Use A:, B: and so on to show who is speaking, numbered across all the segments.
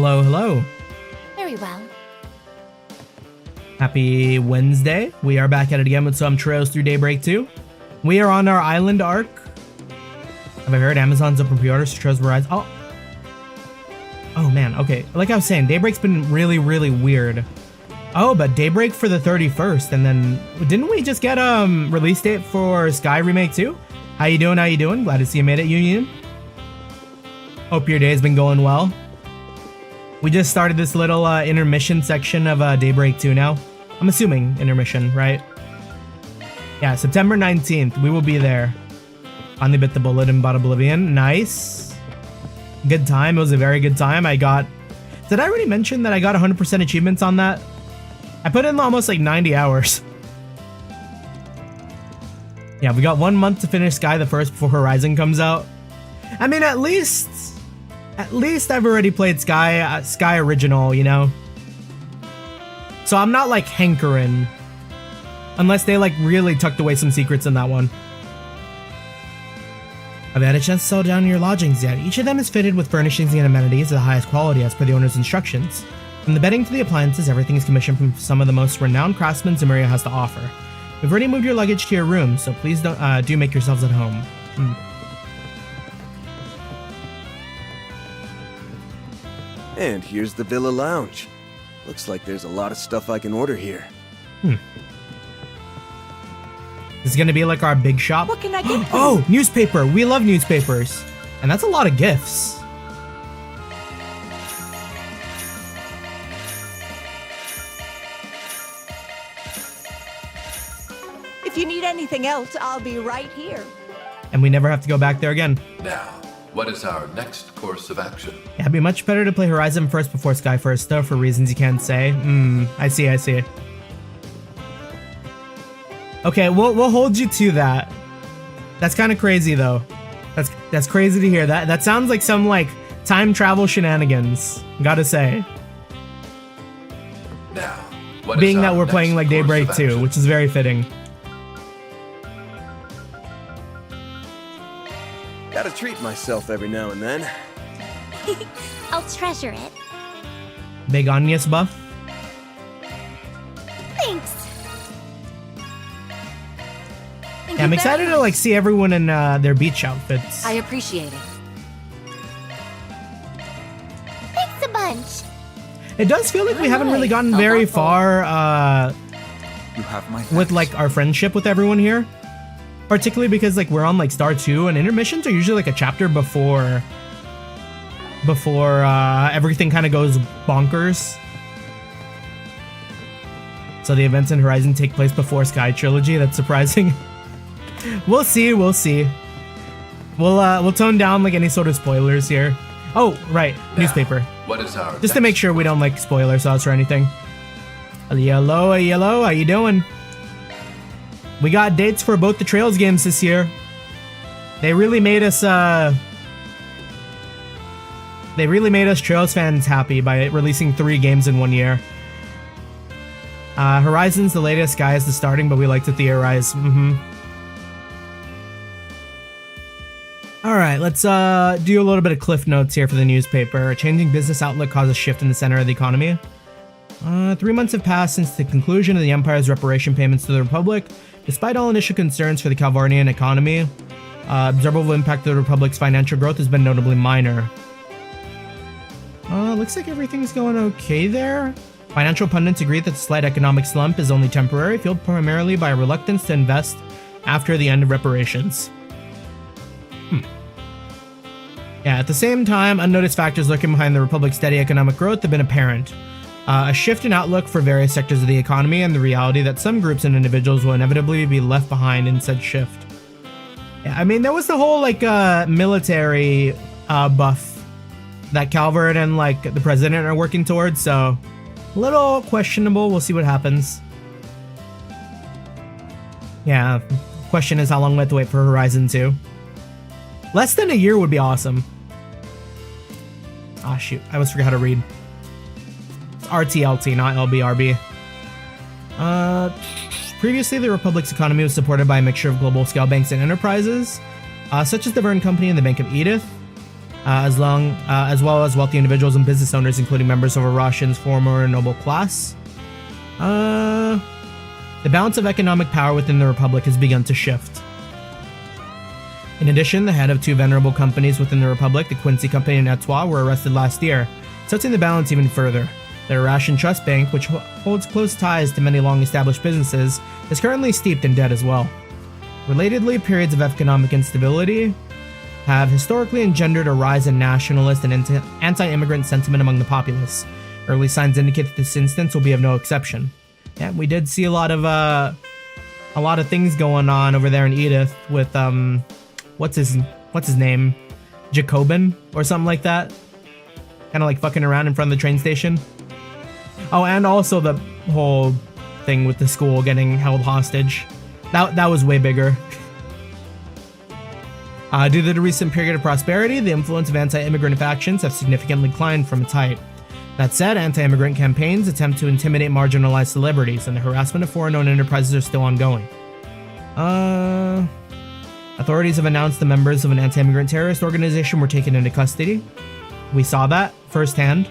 A: Hello, hello.
B: Very well.
A: Happy Wednesday. We are back at it again with some trails through Daybreak II. We are on our island arc. Have I heard Amazon's open pre-orders for Trails Rise? Oh man, okay. Like I was saying, Daybreak's been really, really weird. Oh, but Daybreak for the 31st, and then didn't we just get release date for Sky Remake 2? How you doing? How you doing? Glad to see you made it, Union. Hope your day's been going well. We just started this little intermission section of Daybreak 2 now. I'm assuming intermission, right? Yeah, September 19th. We will be there. Finally bit the bullet and bought Oblivion. Nice. Good time. It was a very good time. Did I already mention that I got 100% achievements on that? I put in almost like 90 hours. Yeah, we got 1 month to finish Sky the First before Horizon comes out. I mean, at least I've already played Sky Original, you know? So I'm not like hankering. Unless they like really tucked away some secrets in that one. Have you had a chance to settle down in your lodgings yet? Each of them is fitted with furnishings and amenities of the highest quality as per the owner's instructions. From the bedding to the appliances, everything is commissioned from some of the most renowned craftsmen Zemuria has to offer. We've already moved your luggage to your room, so please do make yourselves at home.
C: And here's the Villa Lounge. Looks like there's a lot of stuff I can order here.
A: This is gonna be like our big shop.
B: What can I get?
A: Oh, newspaper. We love newspapers. And that's a lot of gifts.
B: If you need anything else, I'll be right here.
A: And we never have to go back there again.
D: Now, what is our next course of action?
A: Yeah, it'd be much better to play Horizon first before Sky first, though, for reasons you can't say. I see. Okay, we'll hold you to that. That's kind of crazy, though. That's crazy to hear. That sounds like some, like, time travel shenanigans, gotta say.
D: Now, what
A: Being
D: is
A: that
D: our
A: we're playing, like,
D: next course
A: Daybreak
D: of
A: 2,
D: action?
A: which is very fitting.
C: Gotta treat myself every now and then.
B: I'll treasure it.
A: Big Agnes buff.
B: Thanks.
A: Yeah, I'm excited to, like, see everyone in their beach outfits.
B: I appreciate it. Thanks a bunch.
A: It does feel like we haven't really gotten very far
E: You have my
A: with like our friendship with everyone here, particularly because like we're on like Star 2 and intermissions are usually like a chapter before everything kind of goes bonkers. So the events in Horizon take place before Sky Trilogy. That's surprising. We'll see. We'll tone down like any sort of spoilers here. Oh, right,
D: Now,
A: newspaper.
D: What is our
A: Just to make sure we don't like spoil ourselves or anything. Hello, how you doing? We got dates for both the Trails games this year. They really made us Trails fans happy by releasing 3 games in 1 year. Horizon's the latest, Sky is the starting, but we like to theorize. Alright, let's do a little bit of cliff notes here for the newspaper. A changing business outlook caused a shift in the center of the economy. 3 months have passed since the conclusion of the Empire's reparation payments to the Republic. Despite all initial concerns for the Calvardian economy, observable impact of the Republic's financial growth has been notably minor. Looks like everything's going okay there. Financial pundits agree that the slight economic slump is only temporary, fueled primarily by a reluctance to invest after the end of reparations. Yeah, at the same time, unnoticed factors lurking behind the Republic's steady economic growth have been apparent. A shift in outlook for various sectors of the economy and the reality that some groups and individuals will inevitably be left behind in said shift. Yeah, I mean, there was the whole, like, military buff that Calvard and, like, the president are working towards, so a little questionable. We'll see what happens. Yeah, question is how long we have to wait for Horizon 2. Less than a year would be awesome. Ah, shoot. I almost forgot how to read. It's RTLT, not LBRB. Previously, the Republic's economy was supported by a mixture of global scale banks and enterprises, such as the Verne Company and the Bank of Edith. as well as wealthy individuals and business owners, including members of Russia's former noble class. The balance of economic power within the Republic has begun to shift. In addition, the head of two venerable companies within the Republic, the Quincy Company and Etoile, were arrested last year, tilting the balance even further. The Russian Trust Bank, which holds close ties to many long-established businesses, is currently steeped in debt as well. Relatedly, periods of economic instability have historically engendered a rise in nationalist and anti-immigrant sentiment among the populace. Early signs indicate that this instance will be of no exception. Yeah, we did see a lot of things going on over there in Edith with what's his name, Jacobin or something like that. Kind of like fucking around in front of the train station. Oh, and also the whole thing with the school getting held hostage. That was way bigger. Due to the recent period of prosperity, the influence of anti-immigrant factions have significantly declined from its height. That said, anti-immigrant campaigns attempt to intimidate marginalized celebrities, and the harassment of foreign-owned enterprises are still ongoing. Authorities have announced the members of an anti-immigrant terrorist organization were taken into custody. We saw that firsthand.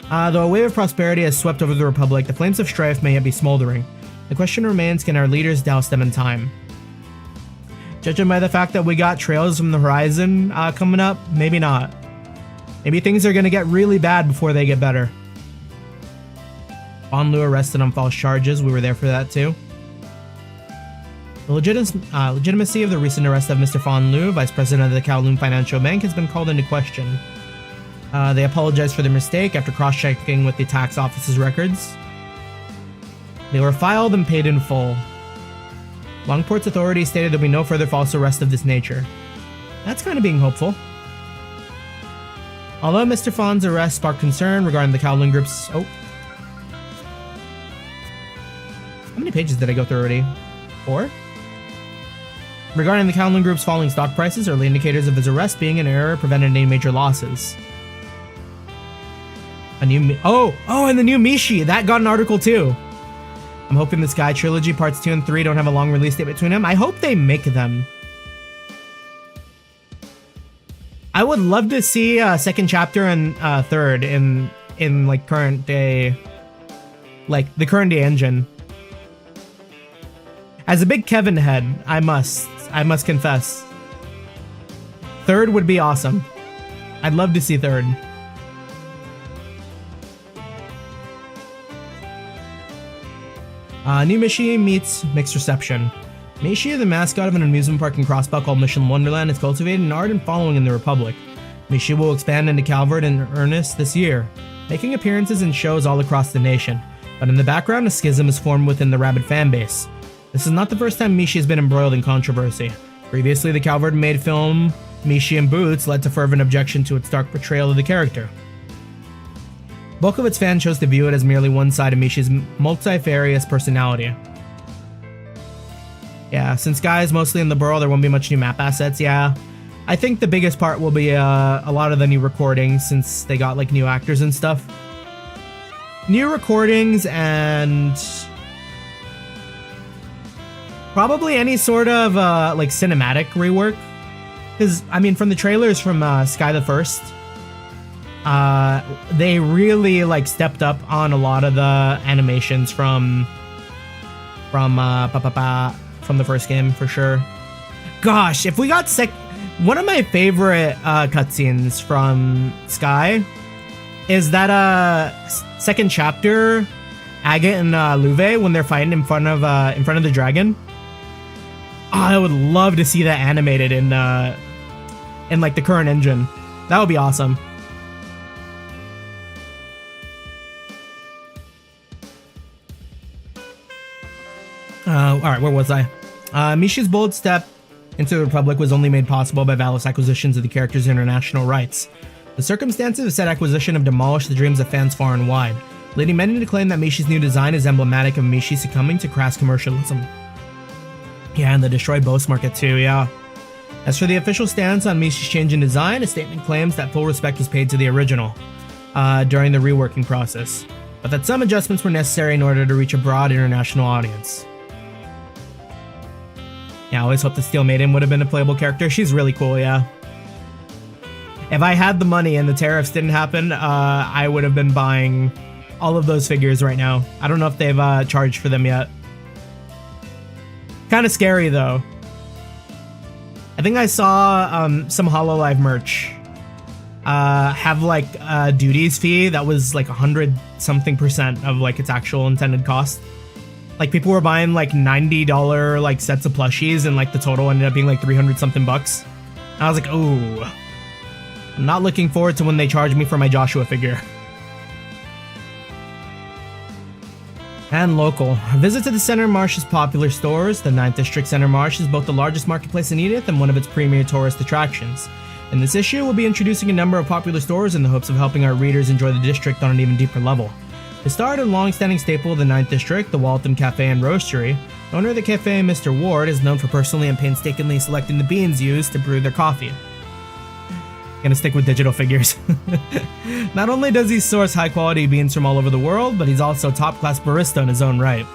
A: Though a wave of prosperity has swept over the Republic, the flames of strife may yet be smoldering. The question remains, can our leaders douse them in time? Judging by the fact that we got trails from the horizon coming up, maybe not. Maybe things are going to get really bad before they get better. Von Lu arrested on false charges. We were there for that too. The legitimacy of the recent arrest of Mr. Von Lu, vice president of the Kowloon Financial Bank, has been called into question. They apologized for their mistake after cross-checking with the tax office's records. They were filed and paid in full. Longport's authorities stated there will be no further false arrest of this nature. That's kind of being hopeful. Although Mr. Fon's arrest sparked concern regarding the Kowloon Group's... Oh. How many pages did I go through already? 4? Regarding the Kowloon Group's falling stock prices, early indicators of his arrest being an error prevented any major losses. And the new Mishi! That got an article too! I'm hoping the Sky Trilogy Parts 2 and 3 don't have a long release date between them. I hope they make them. I would love to see second chapter and third in like current day, like the current day engine. As a big Kevin head, I must confess, third would be awesome. I'd love to see third. New Mishi meets mixed reception. Mishi, the mascot of an amusement park in Crossbell called Mission Wonderland, is cultivating an ardent following in the Republic. Mishi will expand into Calvard in earnest this year, making appearances in shows all across the nation. But in the background, a schism is formed within the rabid fanbase. This is not the first time Mishi has been embroiled in controversy. Previously, the Calvard-made film Mishi in Boots led to fervent objection to its dark portrayal of the character. Bulk of its fans chose to view it as merely one side of Mishi's multifarious personality. Yeah, since Guy is mostly in the Burrow, there won't be much new map assets, yeah. I think the biggest part will be a lot of the new recordings, since they got like new actors and stuff. New recordings and probably any sort of like cinematic rework. Because, I mean, from the trailers from Sky the First, they really like stepped up on a lot of the animations from the first game for sure. Gosh, if we got one of my favorite cutscenes from Sky is that second chapter, Agate and Luve, when they're fighting in front of the dragon. Oh, I would love to see that animated in like the current engine. That would be awesome. Alright, where was I? Mishi's bold step into the Republic was only made possible by Valus acquisitions of the character's international rights. The circumstances of said acquisition have demolished the dreams of fans far and wide, leading many to claim that Mishi's new design is emblematic of Mishi succumbing to crass commercialism. Yeah, and the destroyed boast market too, yeah. As for the official stance on Mishi's change in design, a statement claims that full respect was paid to the original during the reworking process, but that some adjustments were necessary in order to reach a broad international audience. Yeah, I always hoped the Steel Maiden would have been a playable character. She's really cool, yeah. If I had the money and the tariffs didn't happen, I would have been buying all of those figures right now. I don't know if they've charged for them yet. Kind of scary though. I think I saw some HoloLive merch have like a duties fee that was like 100-something% of like its actual intended cost. Like people were buying like $90 like sets of plushies and like the total ended up being like 300-something bucks. I was like, ooh, I'm not looking forward to when they charge me for my Joshua figure. And local. A visit to the Center Marsh's popular stores. The 9th District Center Marsh is both the largest marketplace in Edith and one of its premier tourist attractions. In this issue, we'll be introducing a number of popular stores in the hopes of helping our readers enjoy the district on an even deeper level. To start, a long-standing staple of the 9th District, the Waltham Cafe and Roastery, the owner of the cafe, Mr. Ward, is known for personally and painstakingly selecting the beans used to brew their coffee. Gonna stick with digital figures. Not only does he source high-quality beans from all over the world, but he's also a top-class barista in his own right.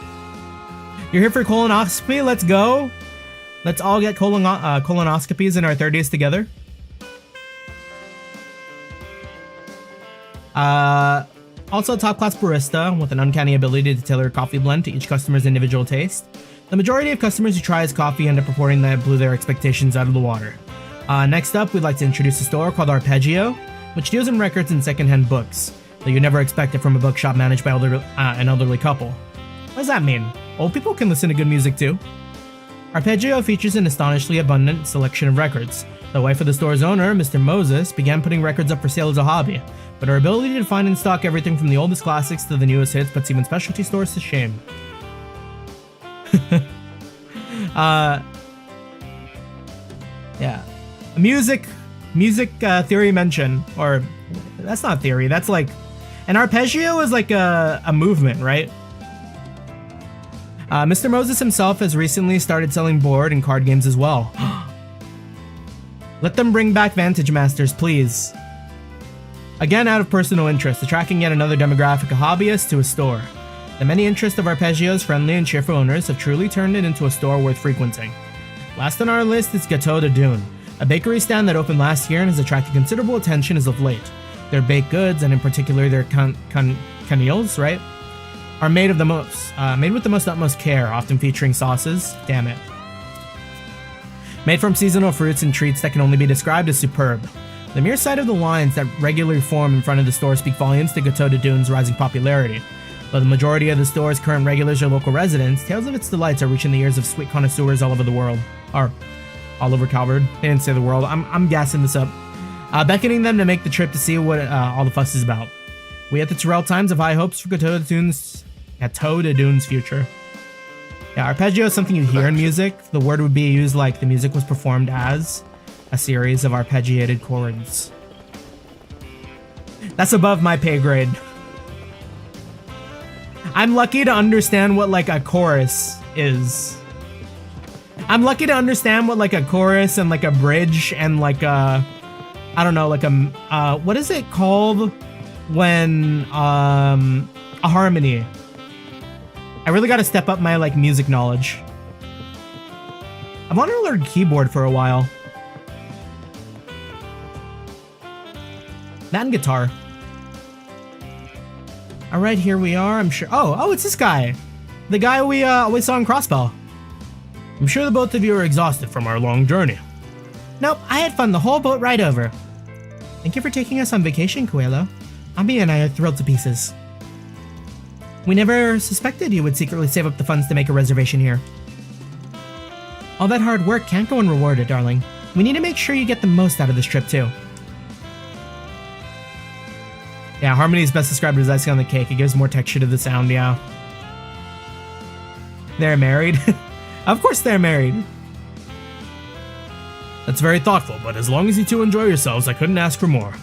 A: You're here for colonoscopy? Let's go! Let's all get colonoscopies in our 30s together. Also a top-class barista with an uncanny ability to tailor a coffee blend to each customer's individual taste. The majority of customers who try his coffee end up reporting that it blew their expectations out of the water. Next up, we'd like to introduce a store called Arpeggio, which deals in records and secondhand books, though you never expect it from a bookshop managed by an elderly couple. What does that mean? Old people can listen to good music too. Arpeggio features an astonishingly abundant selection of records. The wife of the store's owner, Mr. Moses, began putting records up for sale as a hobby, but her ability to find and stock everything from the oldest classics to the newest hits puts even specialty stores to shame. Yeah. Music theory mention, or that's not theory, that's like, an arpeggio is like a movement, right? Mr. Moses himself has recently started selling board and card games as well. Let them bring back Vantage Masters, please. Again, out of personal interest, attracting yet another demographic of hobbyists to a store. The many interests of Arpeggio's friendly and cheerful owners have truly turned it into a store worth frequenting. Last on our list is Gâteau de Dune, a bakery stand that opened last year and has attracted considerable attention as of late. Their baked goods, and in particular their canils, right, are made with the most utmost care, often featuring sauces. Damn it. Made from seasonal fruits and treats that can only be described as superb. The mere sight of the lines that regularly form in front of the store speak volumes to Gâteau de Dune's rising popularity. Though the majority of the store's current regulars are local residents, tales of its delights are reaching the ears of sweet connoisseurs all over the world. Or, all over Calvard. They didn't say the world. I'm gassing this up. Beckoning them to make the trip to see what all the fuss is about. We at the Terrell Times have high hopes for Gâteau de Dune's future. Yeah, arpeggio is something you hear in music. The word would be used like the music was performed as a series of arpeggiated chords. That's above my pay grade. I'm lucky to understand what like a chorus is. I'm lucky to understand what like a chorus and like a bridge and like a, I don't know, like a, what is it called when, a harmony. I really gotta step up my like music knowledge. I wanted to learn keyboard for a while. That and guitar. Alright, here we are, I'm sure. Oh, it's this guy. The guy we saw in Crossbell. I'm sure the both of you are exhausted from our long journey. Nope, I had fun the whole boat ride over. Thank you for taking us on vacation, Coelho. Ami and I are thrilled to pieces. We never suspected you would secretly save up the funds to make a reservation here. All that hard work can't go unrewarded, darling. We need to make sure you get the most out of this trip, too. Yeah, harmony is best described as icing on the cake. It gives more texture to the sound, yeah. They're married? Of course they're married. That's very thoughtful, but as long as you two enjoy yourselves, I couldn't ask for more.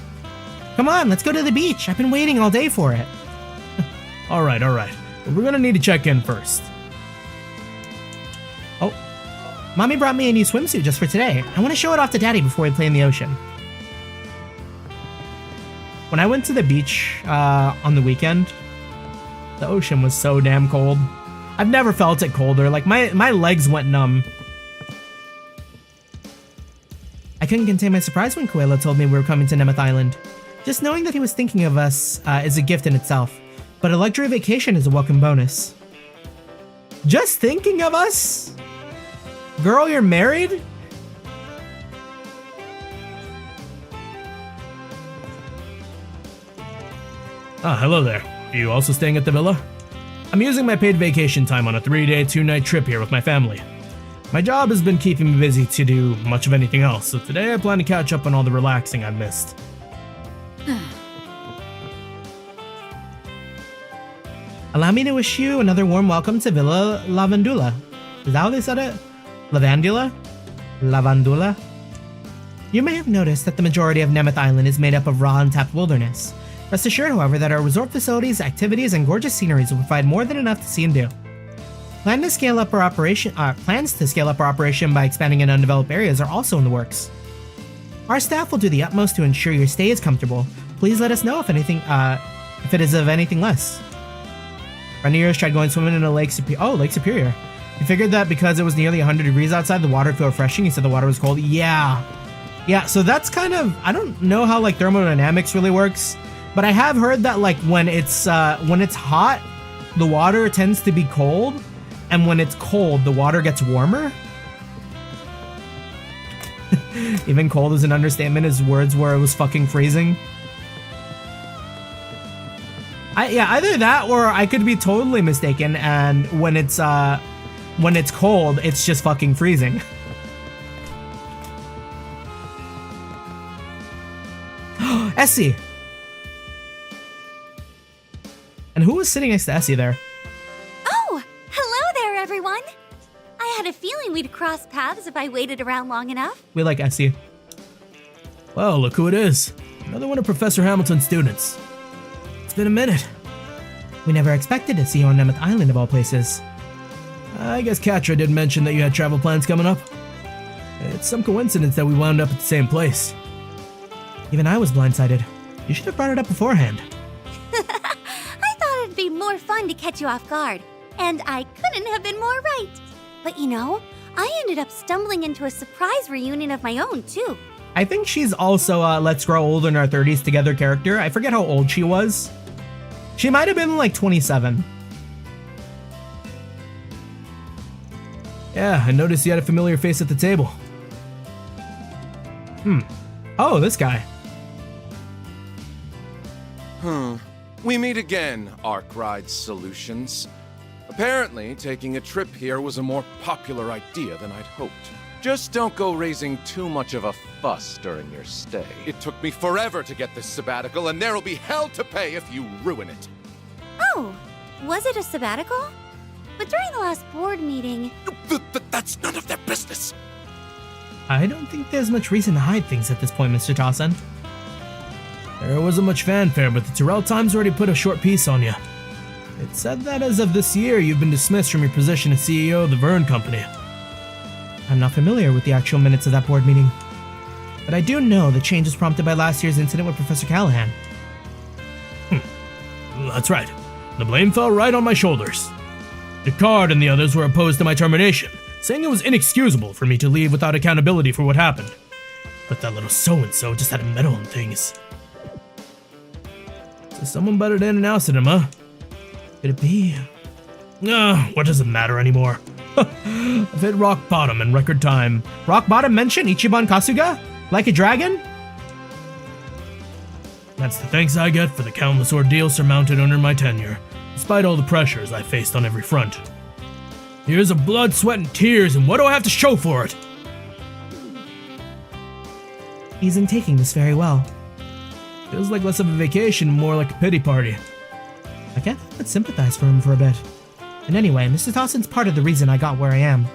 A: Come on, let's go to the beach. I've been waiting all day for it. Alright. But we're gonna need to check in first. Oh, Mommy brought me a new swimsuit just for today. I want to show it off to Daddy before we play in the ocean. When I went to the beach on the weekend, the ocean was so damn cold. I've never felt it colder. Like my legs went numb. I couldn't contain my surprise when Koala told me we were coming to Nemeth Island. Just knowing that he was thinking of us is a gift in itself, but a luxury vacation is a welcome bonus. Just thinking of us? Girl, you're married? Ah, hello there. Are you also staying at the villa? I'm using my paid vacation time on a 3-day, 2-night trip here with my family. My job has been keeping me busy to do much of anything else, so today I plan to catch up on all the relaxing I've missed. Allow me to wish you another warm welcome to Villa Lavandula. Is that how they said it? Lavandula? Lavandula? You may have noticed that the majority of Nemeth Island is made up of raw, untapped wilderness. Rest assured, however, that our resort facilities, activities, and gorgeous sceneries will provide more than enough to see and do. Plans to scale up our operation by expanding in undeveloped areas are also in the works. Our staff will do the utmost to ensure your stay is comfortable. Please let us know if it is of anything less. Friend of yours tried going swimming in a Lake Superior. He figured that because it was nearly 100 degrees outside, the water would feel refreshing. He said the water was cold. Yeah, so that's kind of, I don't know how like thermodynamics really works, but I have heard that like when it's hot, the water tends to be cold, and when it's cold, the water gets warmer. Even cold is an understatement. His words were it was fucking freezing. Either that or I could be totally mistaken, and when it's cold, it's just fucking freezing. Essie! And who was sitting next to Essie there?
F: Oh, hello there, everyone! I had a feeling we'd cross paths if I waited around long enough.
A: We like Essie.
G: Well, look who it is. Another one of Professor Hamilton's students. It's been a minute.
A: We never expected to see you on Nemeth Island of all places.
G: I guess Katra did mention that you had travel plans coming up. It's some coincidence that we wound up at the same place.
A: Even I was blindsided. You should have brought it up beforehand.
F: I thought it'd be more fun to catch you off guard, and I couldn't have been more right. But you know, I ended up stumbling into a surprise reunion of my own, too.
A: I think she's also a Let's Grow Old in Our 30s Together character. I forget how old she was. She might have been like 27.
G: Yeah, I noticed you had a familiar face at the table.
A: Oh, this guy.
H: We meet again, Arkwright Solutions. Apparently, taking a trip here was a more popular idea than I'd hoped. Just don't go raising too much of a fuss during your stay. It took me forever to get this sabbatical, and there'll be hell to pay if you ruin it.
F: Oh, was it a sabbatical? But during the last board meeting...
H: That's none of their business.
A: I don't think there's much reason to hide things at this point, Mr. Tossin.
G: There wasn't much fanfare, but the Tyrell Times already put a short piece on you. It said that as of this year, you've been dismissed from your position as CEO of the Vern Company.
A: I'm not familiar with the actual minutes of that board meeting, but I do know the change was prompted by last year's incident with Professor Callahan.
G: That's right. The blame fell right on my shoulders. Descartes and the others were opposed to my termination, saying it was inexcusable for me to leave without accountability for what happened. But that little so-and-so just had a meddle in things. So someone butted in and ousted him, huh?
A: Could it be?
G: What does it matter anymore? I've hit rock bottom in record time.
A: Rock bottom mention Ichiban Kasuga? Like a dragon?
G: That's the thanks I get for the countless ordeals surmounted under my tenure, despite all the pressures I faced on every front. Years of blood, sweat, and tears, and what do I have to show for it?
A: He isn't taking this very well.
G: Feels like less of a vacation, more like a pity party.
A: I can't but sympathize for him for a bit. And anyway, Mr. Tossin's part of the reason I got where I am.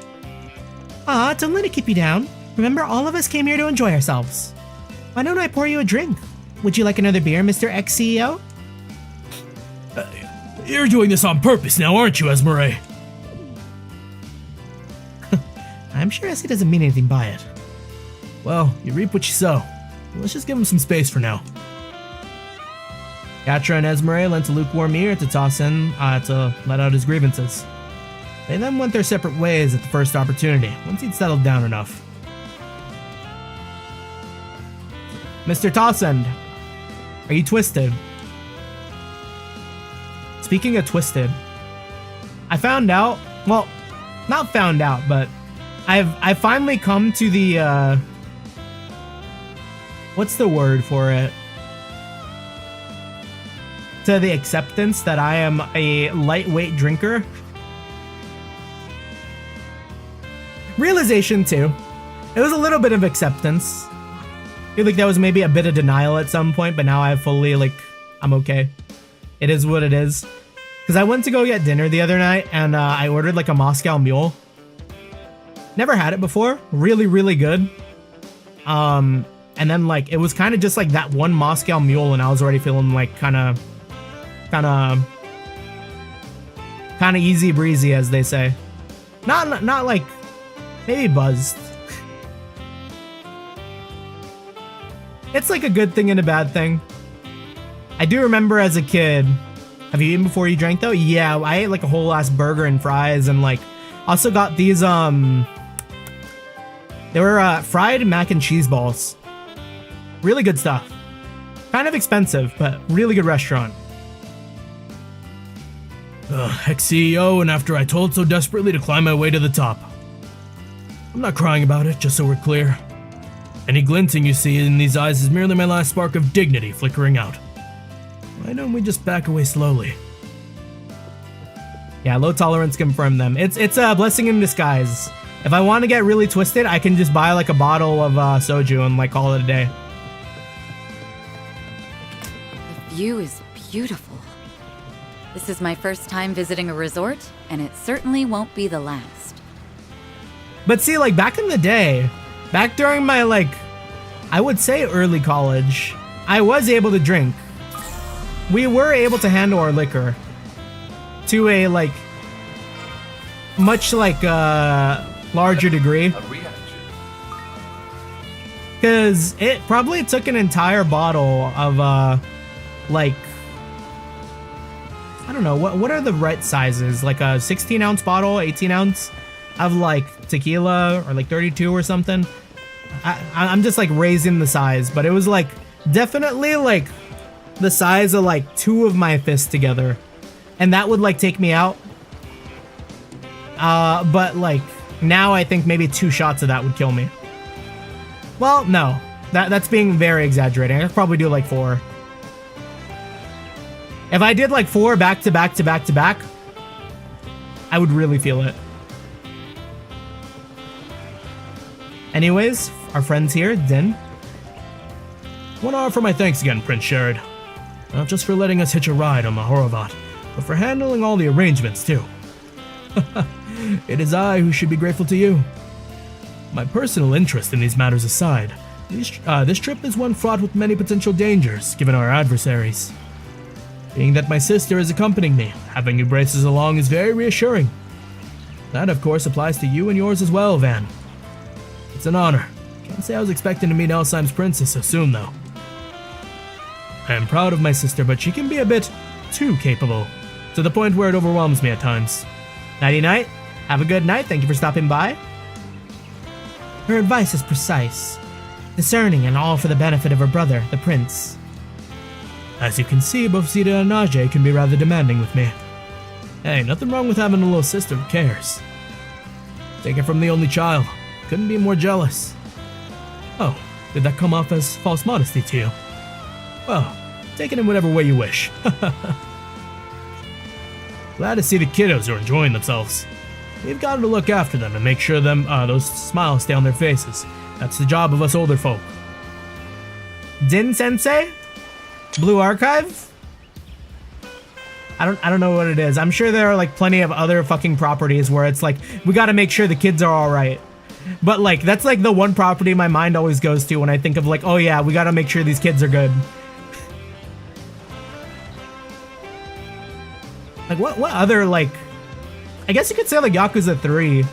A: Don't let it keep you down. Remember, all of us came here to enjoy ourselves. Why don't I pour you a drink? Would you like another beer, Mr. Ex-CEO?
G: You're doing this on purpose now, aren't you, Zemuria?
A: I'm sure Essie doesn't mean anything by it.
G: Well, you reap what you sow. Let's just give him some space for now.
A: Katra and Zemuria lent a lukewarm ear to Tossin to let out his grievances. They then went their separate ways at the first opportunity, once he'd settled down enough. Mr. Tossend, are you twisted? Speaking of twisted, I found out, well, not found out, but I've finally come to the, what's the word for it? To the acceptance that I am a lightweight drinker. Realization too. It was a little bit of acceptance. I feel like that was maybe a bit of denial at some point, but now I fully, like, I'm okay. It is what it is. Because I went to go get dinner the other night, and I ordered, like, a Moscow Mule. Never had it before. Really, really good. And then, like, it was kind of just, like, that one Moscow Mule, and I was already feeling, like, kind of easy breezy, as they say. Not like, maybe buzzed. It's like a good thing and a bad thing. I do remember as a kid. Have you eaten before you drank though? Yeah, I ate like a whole ass burger and fries, and like also got these they were fried mac and cheese balls. Really good stuff. Kind of expensive, but really good restaurant.
G: Ex-CEO, and after I told so desperately to climb my way to the top. I'm not crying about it, just so we're clear. Any glinting you see in these eyes is merely my last spark of dignity flickering out. Why don't we just back away slowly?
A: Yeah, low tolerance confirmed them. It's a blessing in disguise. If I want to get really twisted, I can just buy like a bottle of soju and like call it a day.
I: The view is beautiful. This is my first time visiting a resort, and it certainly won't be the last.
A: But see, like back in the day, back during my like, I would say early college, I was able to drink. We were able to handle our liquor to a like, much like larger degree.
D: A reaction.
A: Because it probably took an entire bottle of like, I don't know, what are the right sizes? Like a 16 ounce bottle, 18 ounce of like tequila or like 32 or something. I'm just like raising the size, but it was like definitely like the size of like two of my fists together. And that would like take me out. But like now I think maybe 2 shots of that would kill me. Well, no, that's being very exaggerating. I could probably do like 4. If I did like 4 back to back to back to back, I would really feel it. Anyways, our friends here, Din.
G: Want to offer my thanks again, Prince Sherrod. Not just for letting us hitch a ride on Mahorovat, but for handling all the arrangements too. It is I who should be grateful to you. My personal interest in these matters aside, this trip is one fraught with many potential dangers, given our adversaries. Being that my sister is accompanying me, having you braces along is very reassuring. That, of course, applies to you and yours as well, Van. It's an honor. Can't say I was expecting to meet Alzheimer's princess so soon, though. I am proud of my sister, but she can be a bit too capable, to the point where it overwhelms me at times.
A: Nighty-night. Have a good night. Thank you for stopping by. Her advice is precise, discerning, and all for the benefit of her brother, the prince.
G: As you can see, both Zita and Najee can be rather demanding with me. Hey, nothing wrong with having a little sister who cares. Take it from the only child. Couldn't be more jealous. Oh, did that come off as false modesty to you? Well, take it in whatever way you wish. Glad to see the kiddos are enjoying themselves. We've got to look after them and make sure those smiles stay on their faces. That's the job of us older folk.
A: Din Sensei? Blue Archive? I don't know what it is. I'm sure there are like plenty of other fucking properties where it's like, we gotta make sure the kids are alright. But like, that's like the one property my mind always goes to when I think of like, oh yeah, we gotta make sure these kids are good. Like what other like, I guess you could say like Yakuza 3.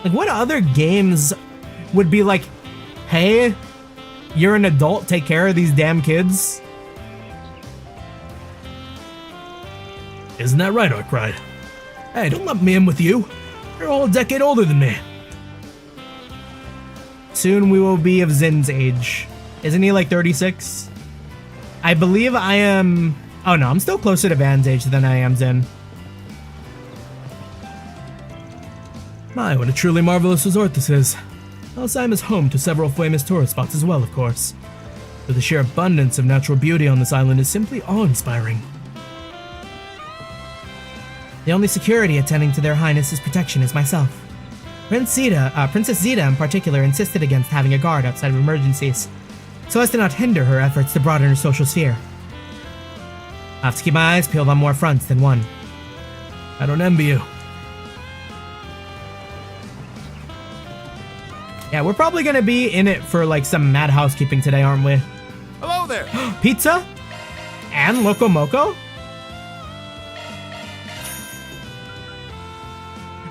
A: Like what other games would be like, hey, you're an adult, take care of these damn kids?
G: Isn't that right, Arkwright? Hey, don't lump me in with you. You're a whole decade older than me.
A: soon we will be of Zin's age. Isn't he like 36? I believe I am... Oh no, I'm still closer to Van's age than I am Zin.
G: My, what a truly marvelous resort this is. Alzheim is home to several famous tourist spots as well, of course. But the sheer abundance of natural beauty on this island is simply awe-inspiring.
A: The only security attending to their highness's protection is myself. Princess Zeta in particular insisted against having a guard outside of emergencies, so as to not hinder her efforts to broaden her social sphere. I have to keep my eyes peeled on more fronts than one.
G: I don't envy you.
A: Yeah, we're probably gonna be in it for like some mad housekeeping today, aren't we?
H: Hello there!
A: Pizza? And Loco Moco?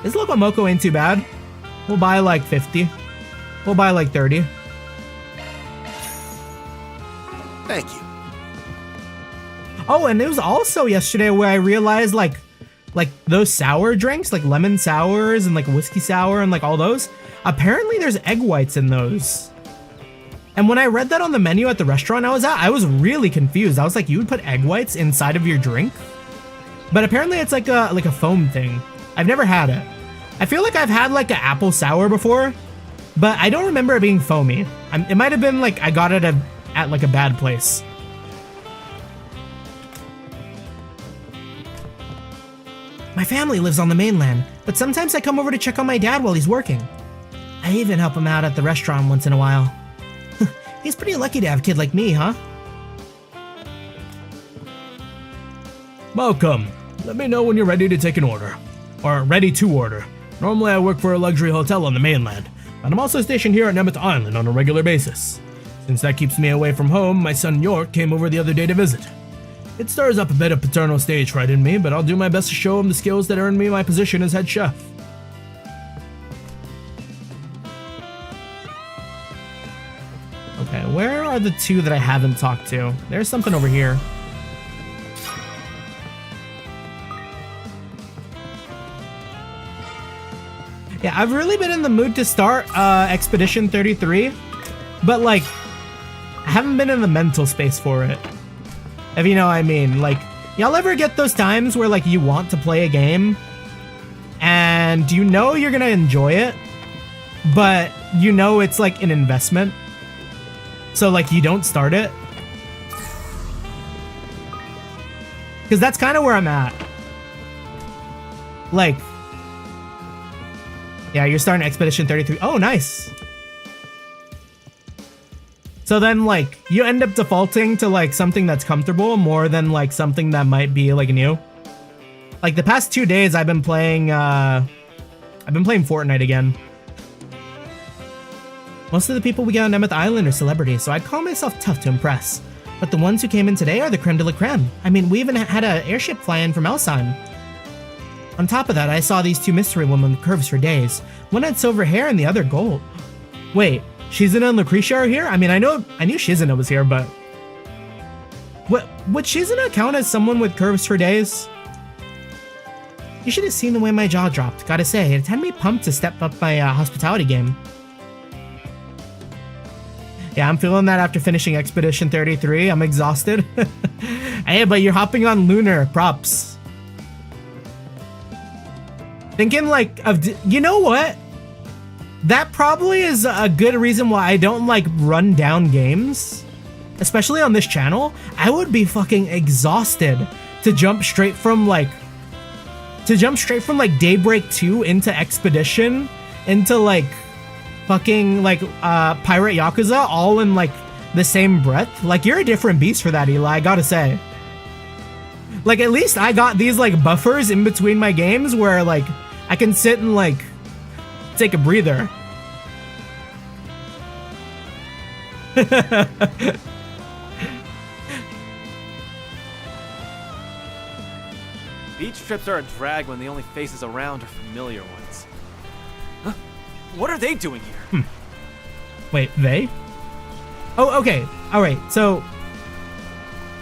A: This Loco Moco ain't too bad. We'll buy like 50. We'll buy like 30.
C: Thank you.
A: Oh, and it was also yesterday where I realized like those sour drinks, like lemon sours and like whiskey sour and like all those, apparently there's egg whites in those. And when I read that on the menu at the restaurant I was at, I was really confused. I was like, you would put egg whites inside of your drink? But apparently it's like a foam thing. I've never had it. I feel like I've had like an apple sour before, but I don't remember it being foamy. It might have been like I got it at like a bad place. My family lives on the mainland, but sometimes I come over to check on my dad while he's working. I even help him out at the restaurant once in a while. He's pretty lucky to have a kid like me, huh?
G: Welcome. Let me know when you're ready to take an order. Or ready to order. Normally I work for a luxury hotel on the mainland, but I'm also stationed here at Nemeth Island on a regular basis. Since that keeps me away from home, my son York came over the other day to visit. It stirs up a bit of paternal stage fright in me, but I'll do my best to show him the skills that earned me my position as head chef.
A: Okay, where are the two that I haven't talked to? There's something over here. Yeah, I've really been in the mood to start Expedition 33, but like, I haven't been in the mental space for it. If you know what I mean. Like, y'all ever get those times where like you want to play a game and you know you're gonna enjoy it, but you know it's like an investment? So like you don't start it? Because that's kind of where I'm at. Like, yeah, you're starting Expedition 33. Oh, nice. So then, like, you end up defaulting to, like, something that's comfortable more than, like, something that might be, like, new. Like, the past 2 days, I've been playing Fortnite again. Most of the people we get on Nemeth Island are celebrities, so I'd call myself tough to impress. But the ones who came in today are the creme de la creme. I mean, we even had an airship fly in from Elsan. On top of that, I saw these two mystery women with curves for days. One had silver hair and the other gold. Wait, Shizuna and Lucretia are here? I mean, I knew Shizuna was here, but... Would Shizuna count as someone with curves for days? You should have seen the way my jaw dropped. Gotta say, it had me pumped to step up my hospitality game. Yeah, I'm feeling that after finishing Expedition 33. I'm exhausted. Hey, but you're hopping on Lunar. Props. Thinking like of, you know what? That probably is a good reason why I don't like run down games, especially on this channel. I would be fucking exhausted to jump straight from like Daybreak 2 into Expedition into like fucking like Pirate Yakuza all in like the same breath. Like, you're a different beast for that, Eli, I gotta say. Like, at least I got these like buffers in between my games where like I can sit and like take a breather.
E: Beach trips are a drag when the only faces around are familiar ones. Huh? What are they doing here?
A: Wait, they? Oh, okay. All right. So,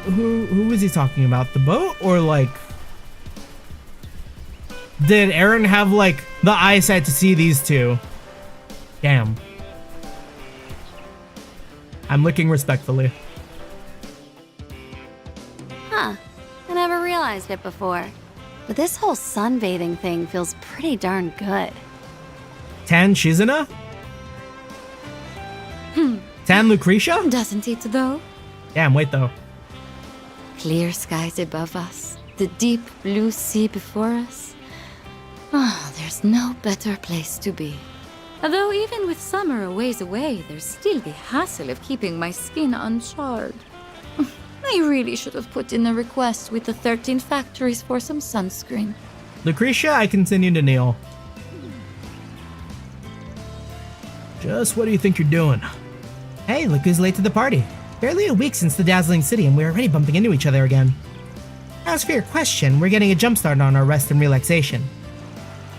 A: who is he talking about? The boat, or like, did Aaron have like the eyesight to see these two? Damn. I'm looking respectfully.
F: Huh. I never realized it before. But this whole sunbathing thing feels pretty darn good.
A: Tan Shizuna? Tan Lucretia?
I: Doesn't it, though?
A: Damn, wait though.
I: Clear skies above us, the deep blue sea before us. Ah, there's no better place to be. Although even with summer a ways away, there's still the hassle of keeping my skin uncharred. I really should have put in a request with the 13 factories for some sunscreen.
A: Lucretia, I continue to kneel.
G: Just what do you think you're doing?
A: Hey, look who's late to the party. Barely a week since the dazzling city and we're already bumping into each other again. As for your question, we're getting a jumpstart on our rest and relaxation.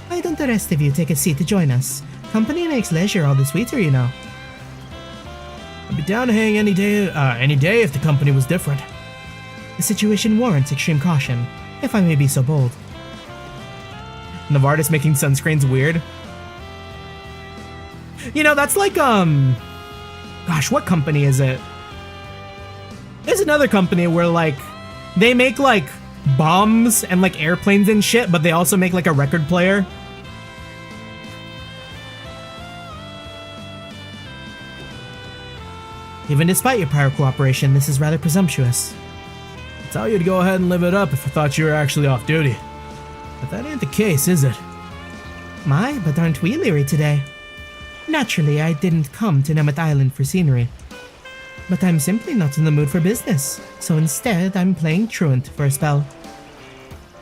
A: Why don't the rest of you take a seat to join us? Company makes leisure all the sweeter, you know.
G: I'd be down to hang any day if the company was different.
A: The situation warrants extreme caution, if I may be so bold. Novartis making sunscreens weird. You know, that's like, gosh, what company is it? There's another company where, like, they make, like, bombs and, like, airplanes and shit, but they also make, like, a record player. Even despite your prior cooperation, this is rather presumptuous.
G: I'd tell you to go ahead and live it up if I thought you were actually off duty. But that ain't the case, is it?
A: My, but aren't we leery today? Naturally, I didn't come to Nemeth Island for scenery. But I'm simply not in the mood for business, so instead I'm playing truant for a spell.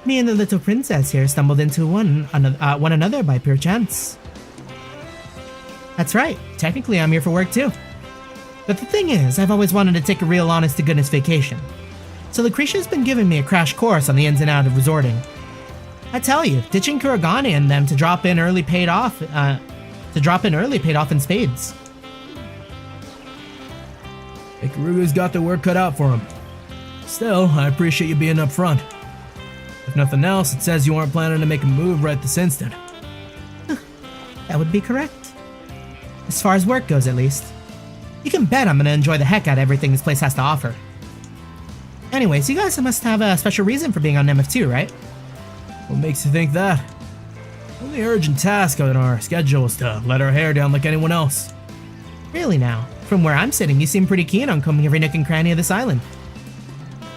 A: Me and the little princess here stumbled into one another by pure chance. That's right, technically I'm here for work too. But the thing is, I've always wanted to take a real honest-to-goodness vacation. So Lucretia's been giving me a crash course on the ins and outs of resorting. I tell you, ditching Kurogane and them to drop in early paid off in spades.
G: Ikaruga's got their work cut out for him. Still, I appreciate you being upfront. If nothing else, it says you aren't planning to make a move right this instant.
A: That would be correct. As far as work goes, at least. You can bet I'm gonna enjoy the heck out of everything this place has to offer. Anyways, you guys must have a special reason for being on Nemeth too, right?
G: What makes you think that? The only urgent task on our schedule is to let our hair down like anyone else.
A: Really now? From where I'm sitting, you seem pretty keen on combing every nook and cranny of this island.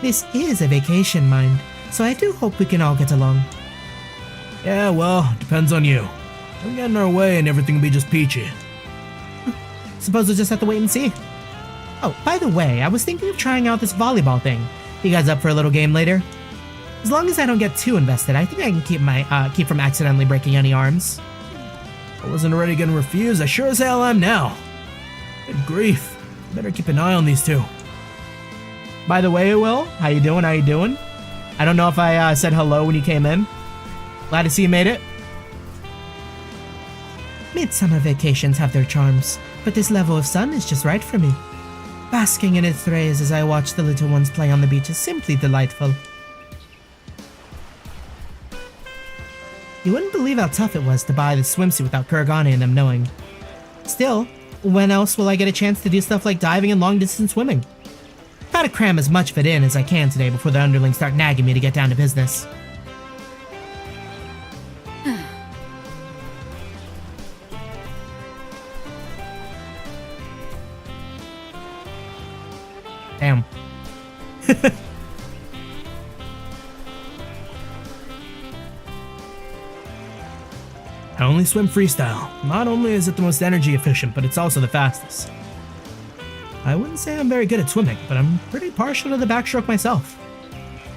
A: This is a vacation, mind, so I do hope we can all get along.
G: Yeah, well, depends on you. Don't get in our way and everything will be just peachy.
A: Suppose we'll just have to wait and see. Oh, by the way, I was thinking of trying out this volleyball thing. You guys up for a little game later? As long as I don't get too invested, I think I can keep from accidentally breaking any arms.
G: I wasn't already gonna refuse, I sure as hell am now. Good grief. Better keep an eye on these two.
A: By the way, Will, how you doing? I don't know if I said hello when you came in. Glad to see you made it. Midsummer vacations have their charms, but this level of sun is just right for me. Basking in its rays as I watch the little ones play on the beach is simply delightful. You wouldn't believe how tough it was to buy the swimsuit without Kurogane and them knowing. Still, when else will I get a chance to do stuff like diving and long-distance swimming? Gotta cram as much of it in as I can today before the underlings start nagging me to get down to business. Damn.
G: I only swim freestyle. Not only is it the most energy efficient, but it's also the fastest. I wouldn't say I'm very good at swimming, but I'm pretty partial to the backstroke myself.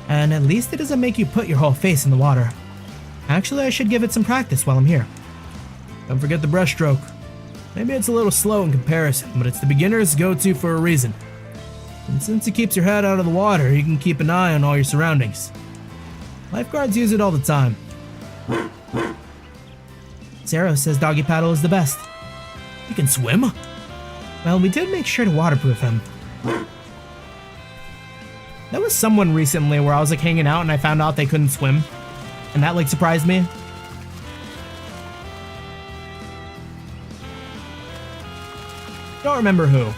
G: And at least it doesn't make you put your whole face in the water. Actually, I should give it some practice while I'm here. Don't forget the breaststroke. Maybe it's a little slow in comparison, but it's the beginner's go-to for a reason. And since it keeps your head out of the water, you can keep an eye on all your surroundings. Lifeguards use it all the time.
A: Zero says doggy paddle is the best.
G: You can swim?
A: Well, we did make sure to waterproof him. There was someone recently where I was like hanging out and I found out they couldn't swim. And that like surprised me. Don't remember who.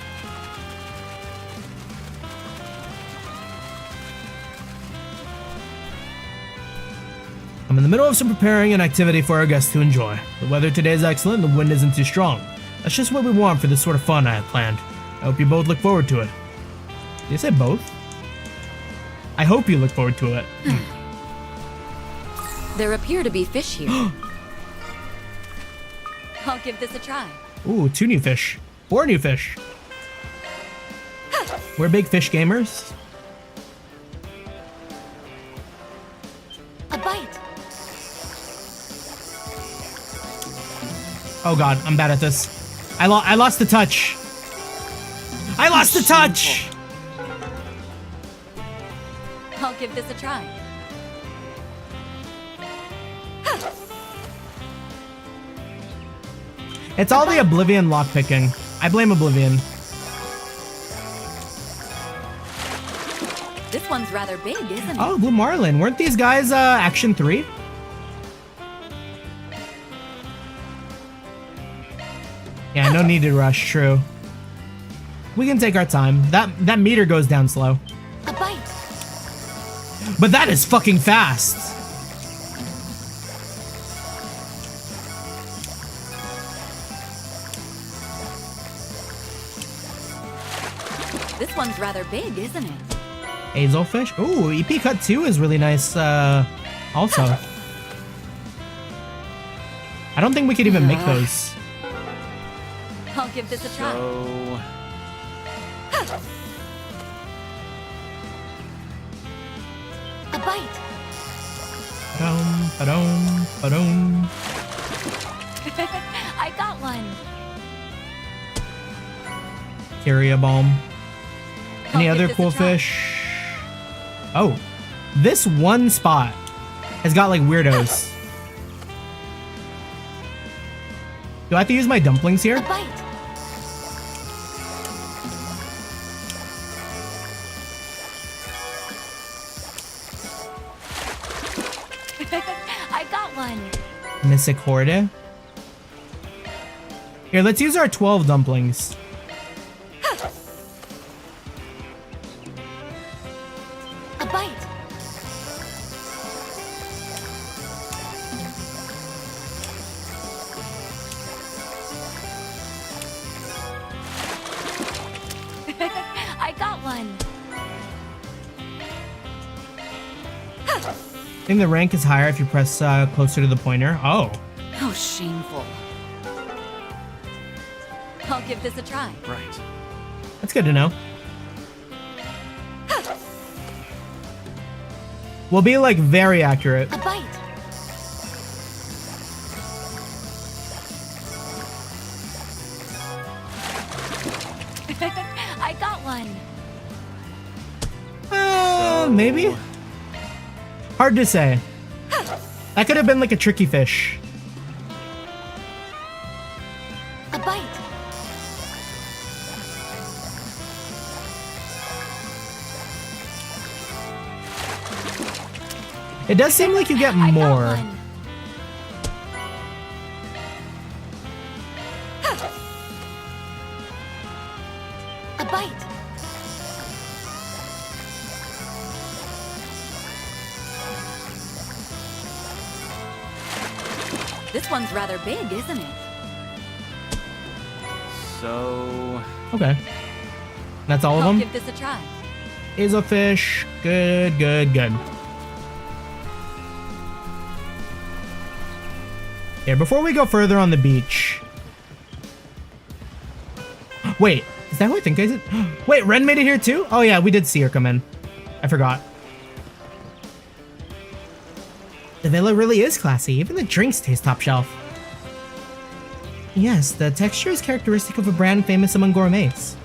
G: I'm in the middle of some preparing an activity for our guests to enjoy. The weather today is excellent and the wind isn't too strong. That's just what we want for this sort of fun I have planned. I hope you both look forward to it. Did you say both? I hope you look forward to it.
I: There appear to be fish here. I'll give this a try.
G: Ooh, 2 new fish. 4 new fish. We're big fish gamers.
F: A bite.
A: Oh god, I'm bad at this. I lost the touch. I lost the touch!
I: I'll give this a try.
A: It's all the Oblivion lockpicking. I blame Oblivion.
I: This one's rather big, isn't it?
A: Oh, Blue Marlin. Weren't these guys Action 3? Yeah, no need to rush, true. We can take our time. That meter goes down slow.
F: A bite.
A: But that is fucking fast.
I: This one's rather big, isn't it?
A: Hazelfish. Ooh, EP Cut 2 is really nice also. I don't think we could even make those.
I: I'll give this a try.
E: So...
F: A bite.
A: Ba-dum, ba-dum, ba-dum.
I: I got one.
A: Carrier bomb. Any
I: I'll give
A: other
I: this
A: cool
I: a try.
A: fish? Oh, this one spot has got like weirdos. Do I have to use my dumplings
F: A
A: here?
F: bite.
I: I got one.
A: Mystic Horde. Here, let's use our 12 dumplings.
F: A bite.
I: I got one.
A: I think the rank is higher if you press closer to the pointer. Oh.
I: How shameful. I'll give this a try.
E: Right.
A: That's good to know. We'll be like very accurate.
F: A bite.
I: I got one.
A: Maybe? Hard to say. That could have been like a tricky fish.
F: A bite.
A: It does seem like you get
I: I got
A: more.
I: one.
F: A bite.
I: This one's rather big, isn't it?
E: So...
A: Okay. That's all of
I: I'll
A: them?
I: give this a try.
A: Hazelfish. Good, good, good. Here, before we go further on the beach. Wait, is that who I think I did? Wait, Ren made it here too? Oh yeah, we did see her come in. I forgot. The villa really is classy. Even the drinks taste top shelf. Yes, the texture is characteristic of a brand famous among gourmets.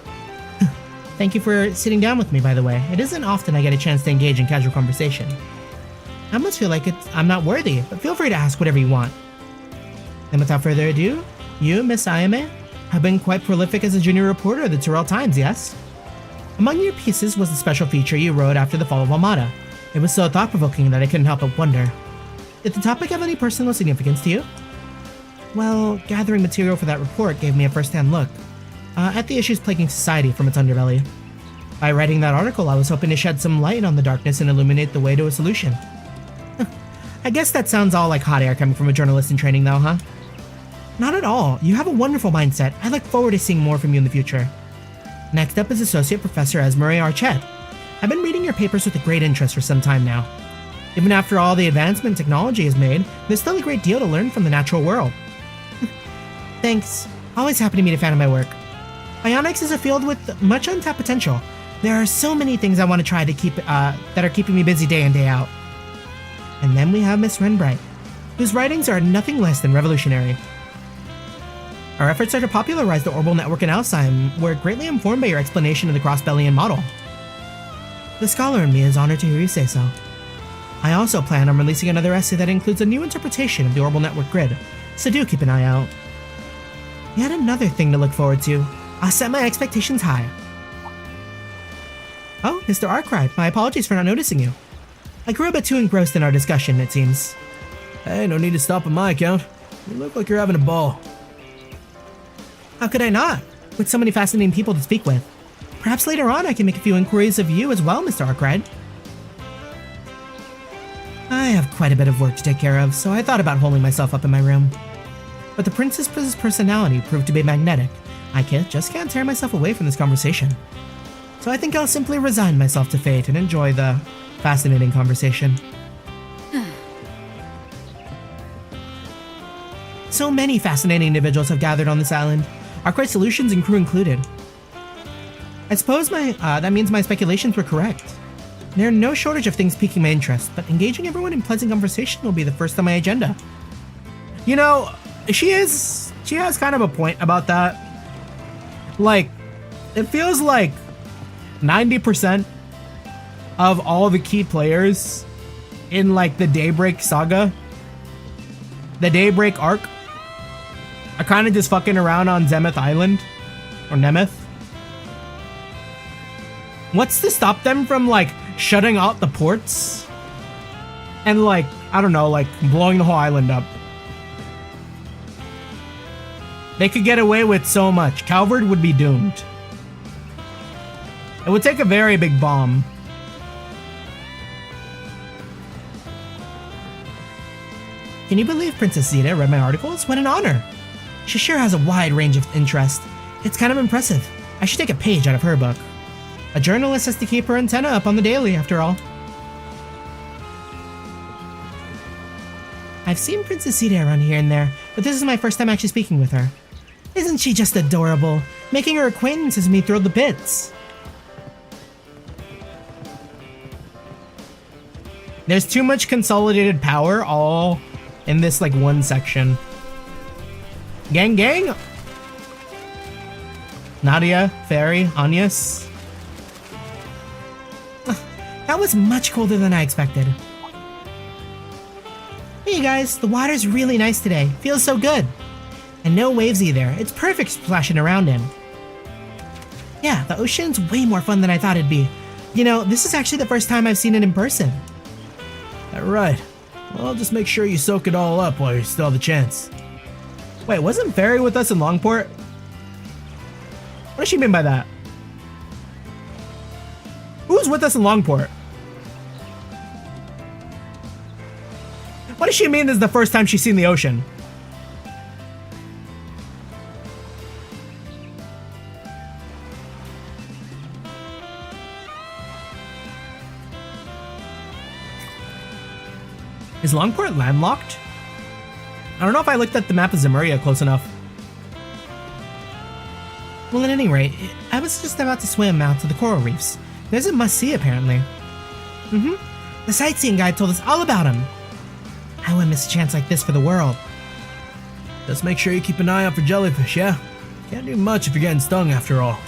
A: Thank you for sitting down with me, by the way. It isn't often I get a chance to engage in casual conversation. I must feel like I'm not worthy, but feel free to ask whatever you want. And without further ado, you, Miss Ayame, have been quite prolific as a junior reporter of the Tyrrell Times, yes? Among your pieces was the special feature you wrote after the fall of Almada. It was so thought-provoking that I couldn't help but wonder. Did the topic have any personal significance to you? Well, gathering material for that report gave me a first-hand look at the issues plaguing society from its underbelly. By writing that article, I was hoping to shed some light on the darkness and illuminate the way to a solution. I I guess that sounds all like hot air coming from a journalist in training though, huh? Not at all. You have a wonderful mindset. I look forward to seeing more from you in the future. Next up is Associate Professor Zemuria Archette. I've been reading your papers with a great interest for some time now. Even after all the advancement technology is made, there's still a great deal to learn from the natural world. Thanks. Always happy to meet a fan of my work. Bionics is a field with much untapped potential. There are so many things I want to try to keep that are keeping me busy day in, day out. And then we have Miss Renbright, whose writings are nothing less than revolutionary. Our efforts are to popularize the orbital network in Alzheim. We're greatly informed by your explanation of the cross-Bellian model. The scholar in me is honored to hear you say so. I also plan on releasing another essay that includes a new interpretation of the orbital network grid, so do keep an eye out. Yet another thing to look forward to. I'll set my expectations high. Oh, Mr. Arkwright, my apologies for not noticing you. I grew a bit too engrossed in our discussion, it seems.
G: Hey, no need to stop on my account. You look like you're having a ball.
A: How could I not? With so many fascinating people to speak with. Perhaps later on I can make a few inquiries of you as well, Mr. Arkwright. I have quite a bit of work to take care of, so I thought about holding myself up in my room. But the princess's personality proved to be magnetic. I just can't tear myself away from this conversation. So I think I'll simply resign myself to fate and enjoy the fascinating conversation. So many fascinating individuals have gathered on this island, Arkwright Solutions and crew included. I suppose that means my speculations were correct. There are no shortage of things piquing my interest, but engaging everyone in pleasant conversation will be the first on my agenda. You know, she has kind of a point about that. Like, it feels like 90% of all the key players in like the Daybreak saga, the Daybreak arc, are kind of just fucking around on Zemeth Island or Nemeth. What's to stop them from like shutting out the ports and like, I don't know, like blowing the whole island up? They could get away with so much. Calvard would be doomed. It would take a very big bomb. Can you believe Princess Zeta read my articles? What an honor! She sure has a wide range of interest. It's kind of impressive. I should take a page out of her book. A journalist has to keep her antenna up on the daily, after all. I've seen Princess Zeta around here and there, but this is my first time actually speaking with her. Isn't she just adorable? Making her acquaintance has me thrilled to bits. There's too much consolidated power all in this like one section. Gang gang? Nadia, Fairy, Agnes. That was much colder than I expected. Hey guys, the water's really nice today. Feels so good. And no waves either. It's perfect splashing around in. Yeah, the ocean's way more fun than I thought it'd be. You know, this is actually the first time I've seen it in person.
G: Alright. Well, just make sure you soak it all up while you still have the chance.
A: Wait, wasn't Fairy with us in Longport? What does she mean by that? Who's with us in Longport? What does she mean this is the first time she's seen the ocean? Is Longport landlocked? I don't know if I looked at the map of Zemuria close enough. Well, at any rate, I was just about to swim out to the coral reefs. There's a must-see, apparently. The sightseeing guide told us all about him. I wouldn't miss a chance like this for the world.
G: Just make sure you keep an eye out for jellyfish, yeah? Can't do much if you're getting stung after all.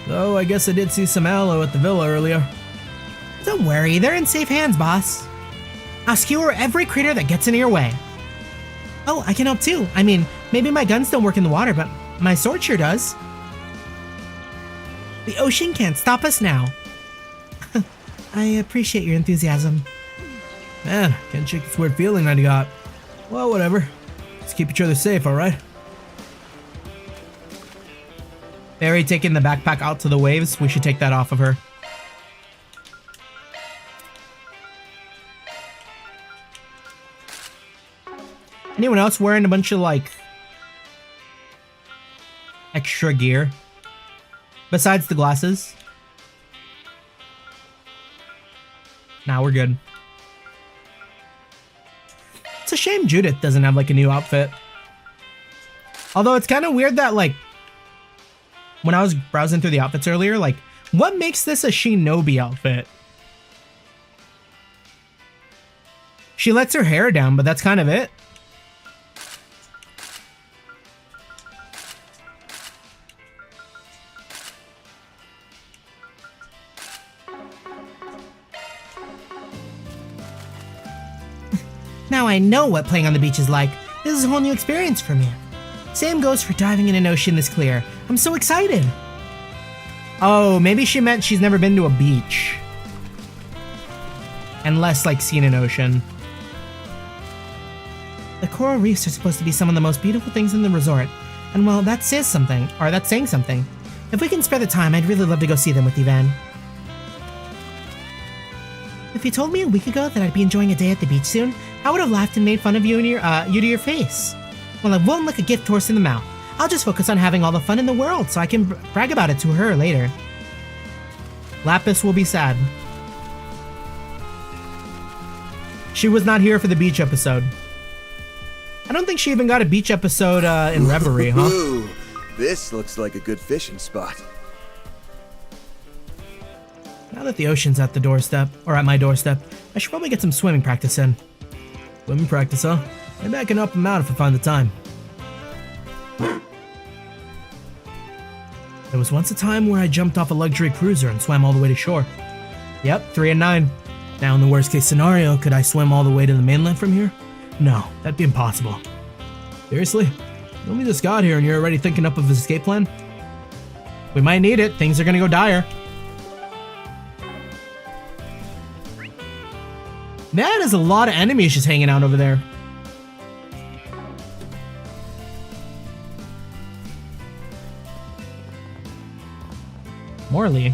G: Though, I guess I did see some aloe at the villa earlier.
A: Don't worry, they're in safe hands, boss. I'll skewer every critter that gets in your way. Oh, I can help too. I mean, maybe my guns don't work in the water, but my sword sure does. The ocean can't stop us now. I appreciate your enthusiasm.
G: Man, can't shake this weird feeling that you got. Well, whatever. Let's keep each other safe, alright?
A: Barry taking the backpack out to the waves. We should take that off of her. Anyone else wearing a bunch of, like, extra gear? Besides the glasses? Nah, we're good. It's a shame Judith doesn't have, like, a new outfit. Although it's kind of weird that, like, when I was browsing through the outfits earlier, like, what makes this a shinobi outfit? She lets her hair down, but that's kind of it. Now I know what playing on the beach is like. This is a whole new experience for me. Same goes for diving in an ocean this clear. I'm so excited. Oh, maybe she meant she's never been to a beach. And less like seen an ocean. The coral reefs are supposed to be some of the most beautiful things in the resort. And well, that says something, or that's saying something. If we can spare the time, I'd really love to go see them with you, Van. If you told me a week ago that I'd be enjoying a day at the beach soon, I would have laughed and made fun of you and you to your face. Well, I won't look a gift horse in the mouth. I'll just focus on having all the fun in the world so I can brag about it to her later. Lapis will be sad. She was not here for the beach episode. I don't think she even got a beach episode in Reverie, huh?
C: Ooh, this looks like a good fishing spot.
A: Now that the ocean's at the doorstep, or at my doorstep, I should probably get some swimming practice in. Swimming practice, huh? Maybe I can help him out if I find the time. There was once a time where I jumped off a luxury cruiser and swam all the way to shore. Yep, 3 and 9. Now in the worst case scenario, could I swim all the way to the mainland from here? No, that'd be impossible. Seriously? You only just got here and you're already thinking up of an escape plan? We might need it, things are gonna go dire. That is a lot of enemies just hanging out over there. Morley.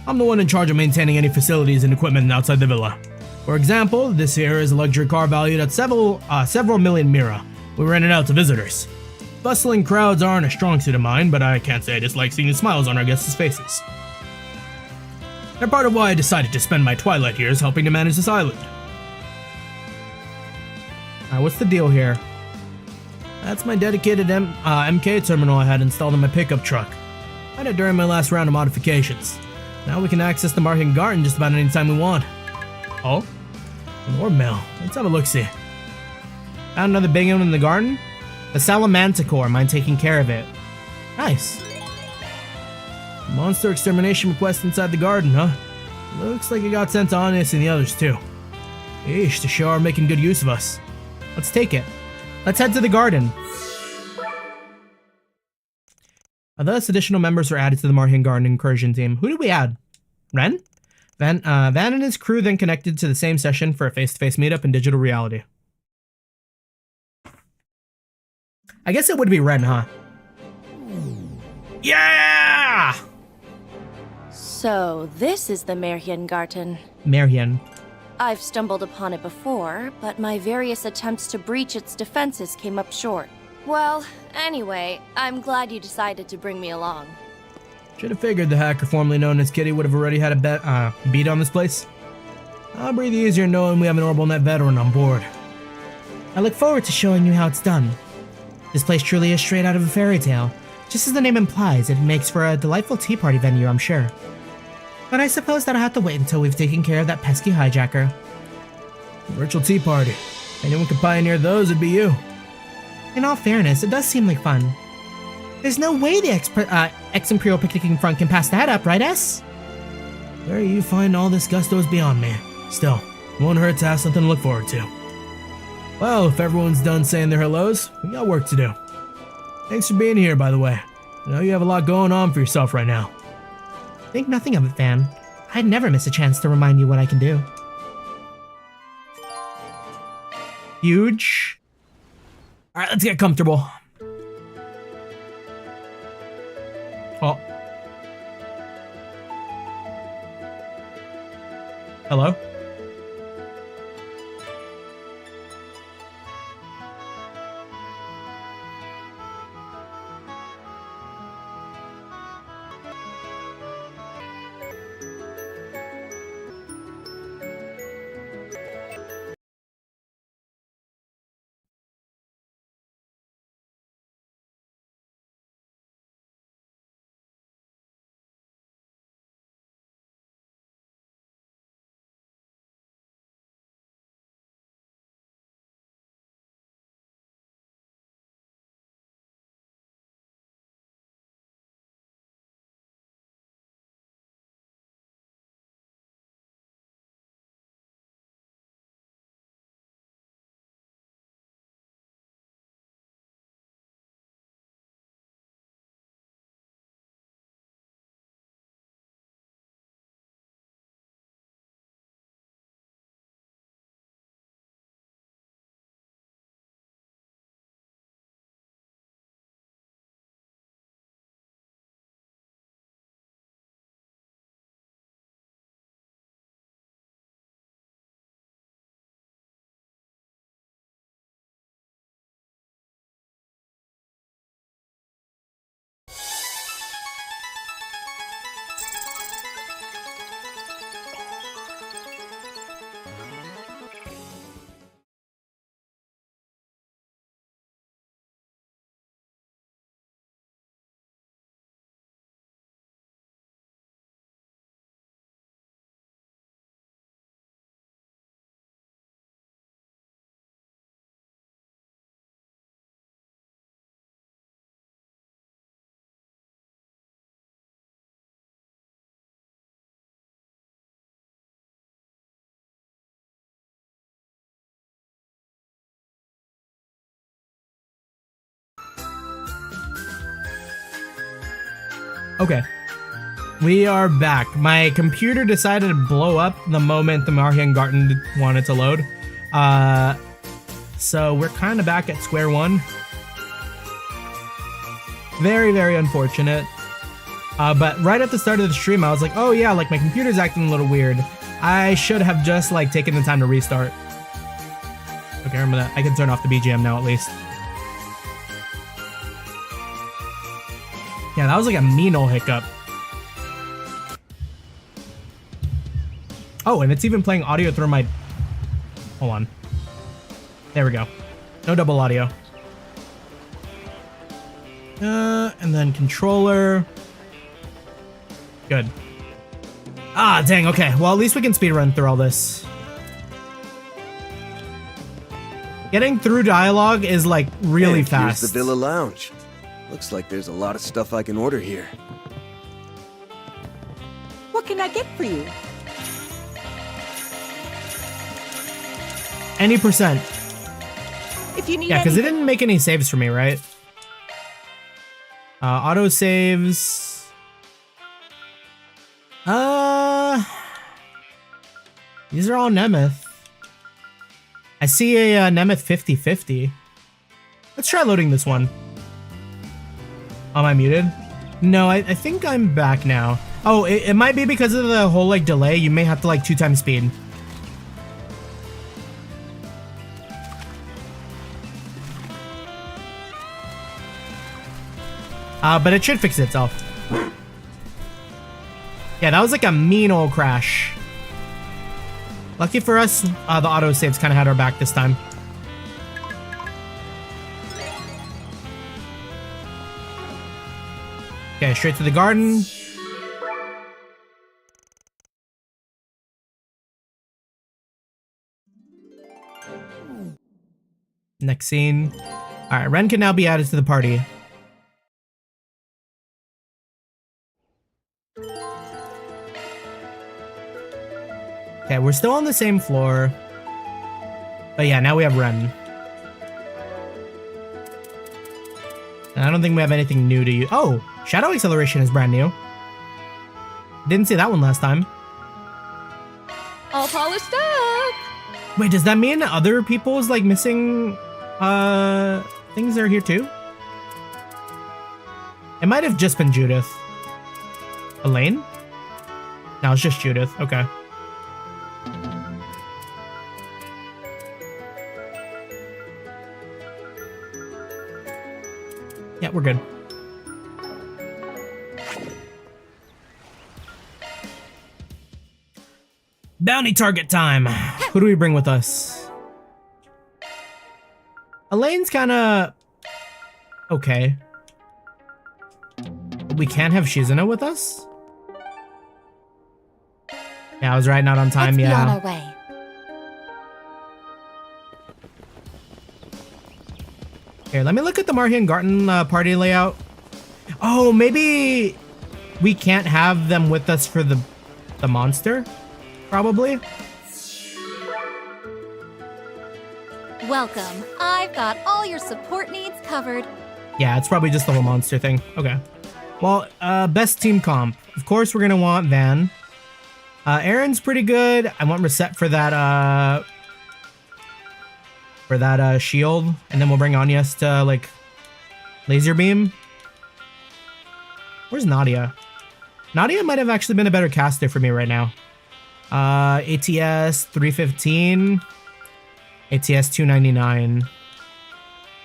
A: I'm the one in charge of maintaining any facilities and equipment outside the villa. For example, this here is a luxury car valued at several million mira. We rent it out to visitors. Bustling crowds aren't a strong suit of mine, but I can't say I dislike seeing the smiles on our guests' faces. They're part of why I decided to spend my twilight years helping to manage this island. Alright, what's the deal here? That's my dedicated MK terminal I had installed in my pickup truck. I had it during my last round of modifications. Now we can access the market garden just about any time we want. Oh? An orb mill. Let's have a look-see. Found another big one in the garden? The Salamanticore, mine taking care of it. Nice. Monster extermination request inside the garden, huh? Looks like it got sent to Honest and the others too. Eesh, the show are making good use of us. Let's take it. Let's head to the garden. Thus, additional members were added to the Martian Garden incursion team. Who did we add? Ren? Van and his crew then connected to the same session for a face-to-face meetup in digital reality. I guess it would be Ren, huh? Yeah!
J: So, this is the Märchengarten.
A: Märchen.
J: I've stumbled upon it before, but my various attempts to breach its defenses came up short. Well, anyway, I'm glad you decided to bring me along.
A: Should have figured the hacker formerly known as Kitty would have already had a beat on this place. I'll breathe easier knowing we have an OrbitalNet veteran on board. I look forward to showing you how it's done. This place truly is straight out of a fairy tale. Just as the name implies, it makes for a delightful tea party venue, I'm sure. But I suppose that'll have to wait until we've taken care of that pesky hijacker. Virtual tea party. If anyone could pioneer those, it'd be you. In all fairness, it does seem like fun. There's no way the ex-Imperial picnicking front can pass that up, right, S? Where you find all this gusto is beyond me. Still, it won't hurt to have something to look forward to. Well, if everyone's done saying their hellos, we got work to do. Thanks for being here, by the way. I know you have a lot going on for yourself right now. Think nothing of it, Van. I'd never miss a chance to remind you what I can do. Huge. Alright, let's get comfortable. Oh. Hello? Okay. We are back. My computer decided to blow up the moment the Marhian Garden wanted to load. So we're kind of back at square one. Very, very unfortunate. But right at the start of the stream, I was like, oh yeah, like my computer's acting a little weird. I should have just like taken the time to restart. Okay, remember that. I can turn off the BGM now at least. Yeah, that was like a mean ol' hiccup. Oh, and it's even playing audio through my... Hold on. There we go. No double audio. And then controller. Good. Ah, dang, okay. Well, at least we can speedrun through all this. Getting through dialogue is, like, really fast.
C: Here's the Villa Lounge. Looks like there's a lot of stuff I can order here.
B: What can I get for you?
A: Any percent.
B: If you need
A: Yeah, because it
B: anything-
A: didn't make any saves for me, right? Auto saves. These are all Nemeth. I see a Nemeth 50/50. Let's try loading this one. Am I muted? No, I think I'm back now. Oh, it might be because of the whole like delay. You may have to like 2 times speed. But it should fix itself. Yeah, that was like a mean old crash. Lucky for us, the autosaves kind of had our back this time. Okay, straight to the garden. Next scene. Alright, Ren can now be added to the party. Okay, we're still on the same floor. But yeah, now we have Ren. And I don't think we have anything new to use. Oh, Shadow Acceleration is brand new. Didn't see that one last time.
I: All polished up!
A: Wait, does that mean other people's like missing things are here too? It might have just been Judith. Elaine? No, it's just Judith. Okay. Yeah, we're good. Bounty target time. Who do we bring with us? Elaine's kind of okay. We can't have Shizuna with us? Yeah, I was right, not on time.
F: Let's be
A: Yeah.
F: on our way.
A: Here, let me look at the Marhian Garden party layout. Oh, maybe we can't have them with us for the monster? Probably.
F: Welcome. I've got all your support needs covered.
A: Yeah, it's probably just the whole monster thing. Okay. Well, best team comp. Of course, we're gonna want Van. Aaron's pretty good. I want Reset for that shield, and then we'll bring Agnes to like laser beam. Where's Nadia? Nadia might have actually been a better caster for me right now. ATS 315, ATS 299.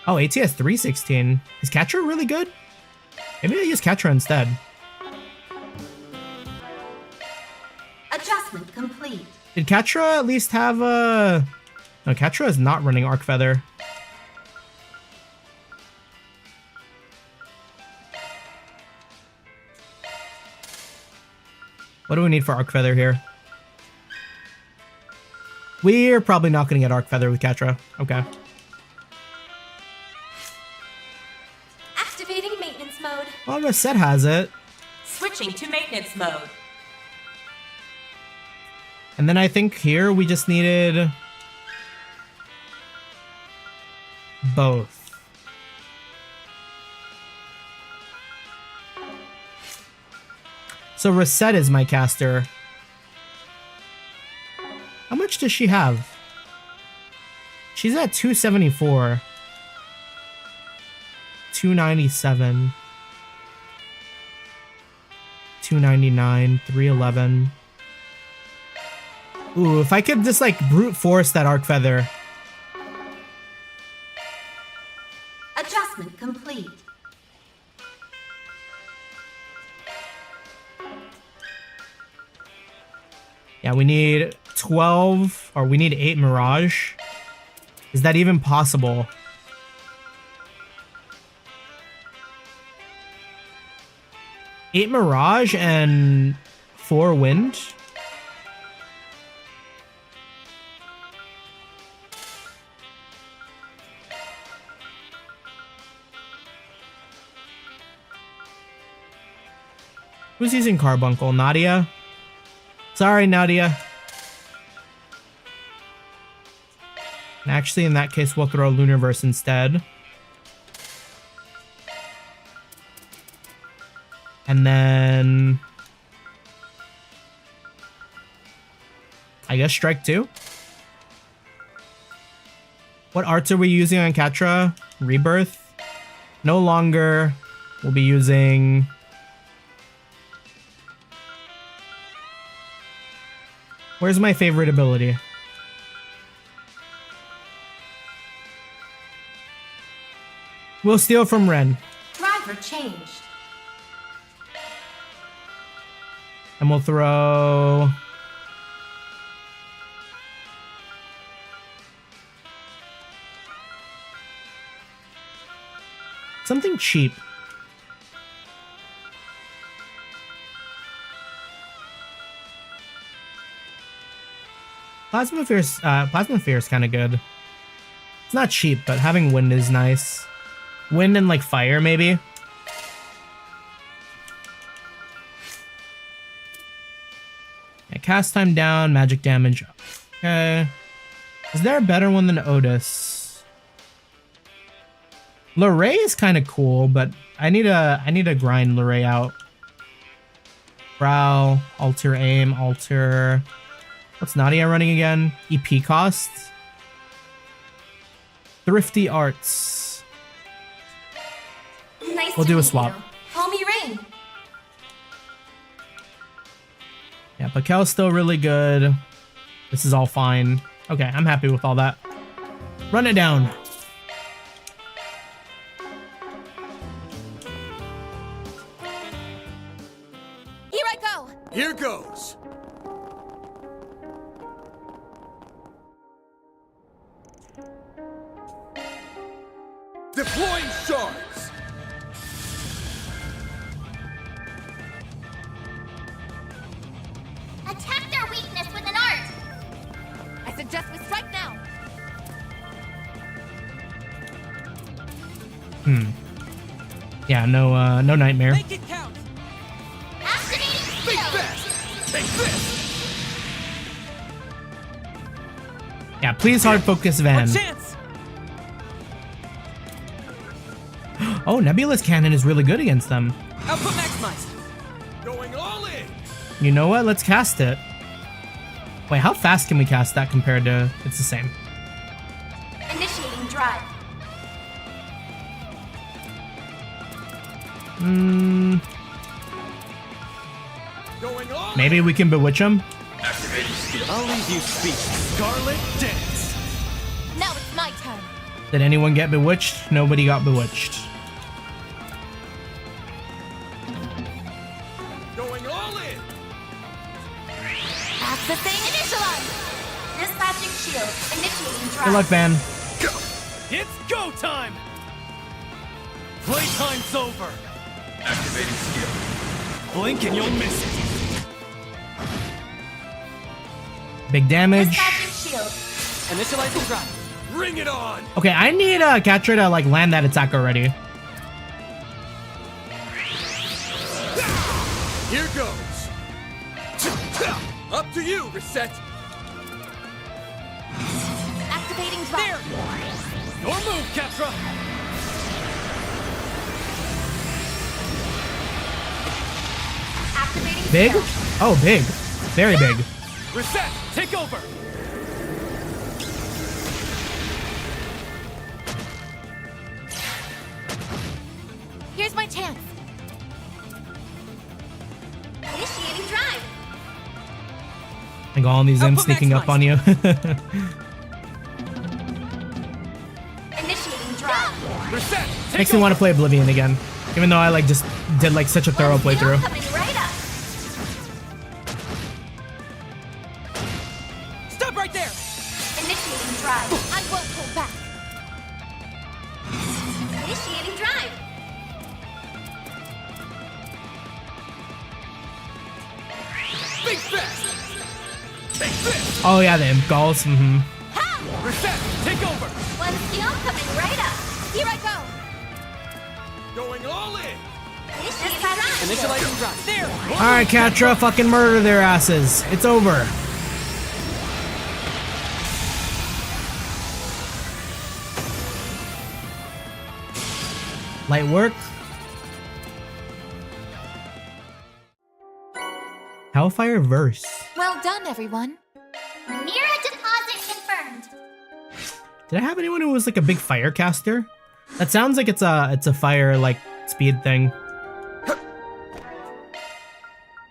A: Oh, ATS 316. Is Catra really good? Maybe I use Catra instead.
F: Adjustment complete.
A: Did Catra at least have a... No, Catra is not running Arc Feather. What do we need for Arc Feather here? We're probably not going to get Arc Feather with Catra. Okay.
F: Activating maintenance mode.
A: Well, Reset has it.
B: Switching to maintenance mode.
A: And then I think here we just needed... both. So Reset is my caster. How much does she have? She's at 274. 297. 299. 311. Ooh, if I could just like brute force that Arc Feather.
F: Adjustment complete.
A: Yeah, we need 12, or we need 8 Mirage. Is that even possible? Eight Mirage and 4 Wind? Who's using Carbuncle? Nadia? Sorry, Nadia. And actually, in that case, we'll throw Lunarverse instead. And then... I guess Strike 2? What arts are we using on Catra? Rebirth? No longer. We'll be using... Where's my favorite ability? We'll steal from Ren.
F: Driver changed.
A: And we'll throw... something cheap. Plasma Fear is kind of good. It's not cheap, but having Wind is nice. Wind and like Fire, maybe. Yeah, cast time down, magic damage up. Okay. Is there a better one than Otis? Luray is kind of cool, but I need to grind Luray out. Brow, alter aim, alter. What's Nadia running again? EP costs? Thrifty Arts.
F: Nice
A: We'll do a swap.
F: Call me Rain.
A: Yeah, Pakel's still really good. This is all fine. Okay, I'm happy with all that. Run it down.
B: Here I go.
H: Here goes. Deploying shards.
F: Attack their weakness with an art.
B: I suggest we strike now.
A: Yeah, no nightmare.
B: Make it count.
F: Activating
H: Think
F: shield.
H: fast. Take this.
A: Yeah, please hard focus Van.
E: Chance.
A: Oh, Nebula's cannon is really good against them.
E: Output maximized.
H: Going all in.
A: You know what? Let's cast it. Wait, how fast can we cast that compared to... It's the same.
F: Initiating drive.
H: Going all
A: Maybe we can bewitch him?
D: Activating skill.
E: I'll leave you speechless. Scarlet Dance.
B: Now it's my turn.
A: Did anyone get bewitched? Nobody got bewitched.
H: Going all in.
B: Accessing initialize.
F: Dispatching shield. Initiating drive.
A: Good luck, Van.
E: It's go time. Playtime's over.
D: Activating skill.
E: Blink and you'll miss it.
A: Big damage.
F: Dispatching shield.
E: Initializing drive.
H: Bring it on.
A: Okay, I need Catra to like land that attack already.
H: Here goes. Up to you, Reset.
B: Activating drive.
E: Your move, Catra.
F: Activating
A: Big? Oh, big. Very big.
E: Reset! Take over!
F: Here's my chance. Initiating drive.
A: I got all these imps
E: Output
A: sneaking up on you.
F: Initiating drive.
E: Reset! Take
A: Makes me want to play Oblivion again. Even though I like just did like such a thorough playthrough.
F: Coming right up.
E: Stop right there!
F: Initiating drive. I won't hold back. Initiating drive.
E: Big fist! Take this!
A: Oh yeah, the imp galls. Mm-hmm.
E: Reset! Take over!
F: One steel coming right up. Here I go.
H: Going all in!
F: Initiating drive.
E: Initializing drive. There!
A: Alright, Catra, fucking murder their asses. It's over. Light work. Hellfire verse.
F: Well done, everyone. Mira deposit confirmed.
A: Did I have anyone who was like a big fire caster? That sounds like it's a fire like speed thing.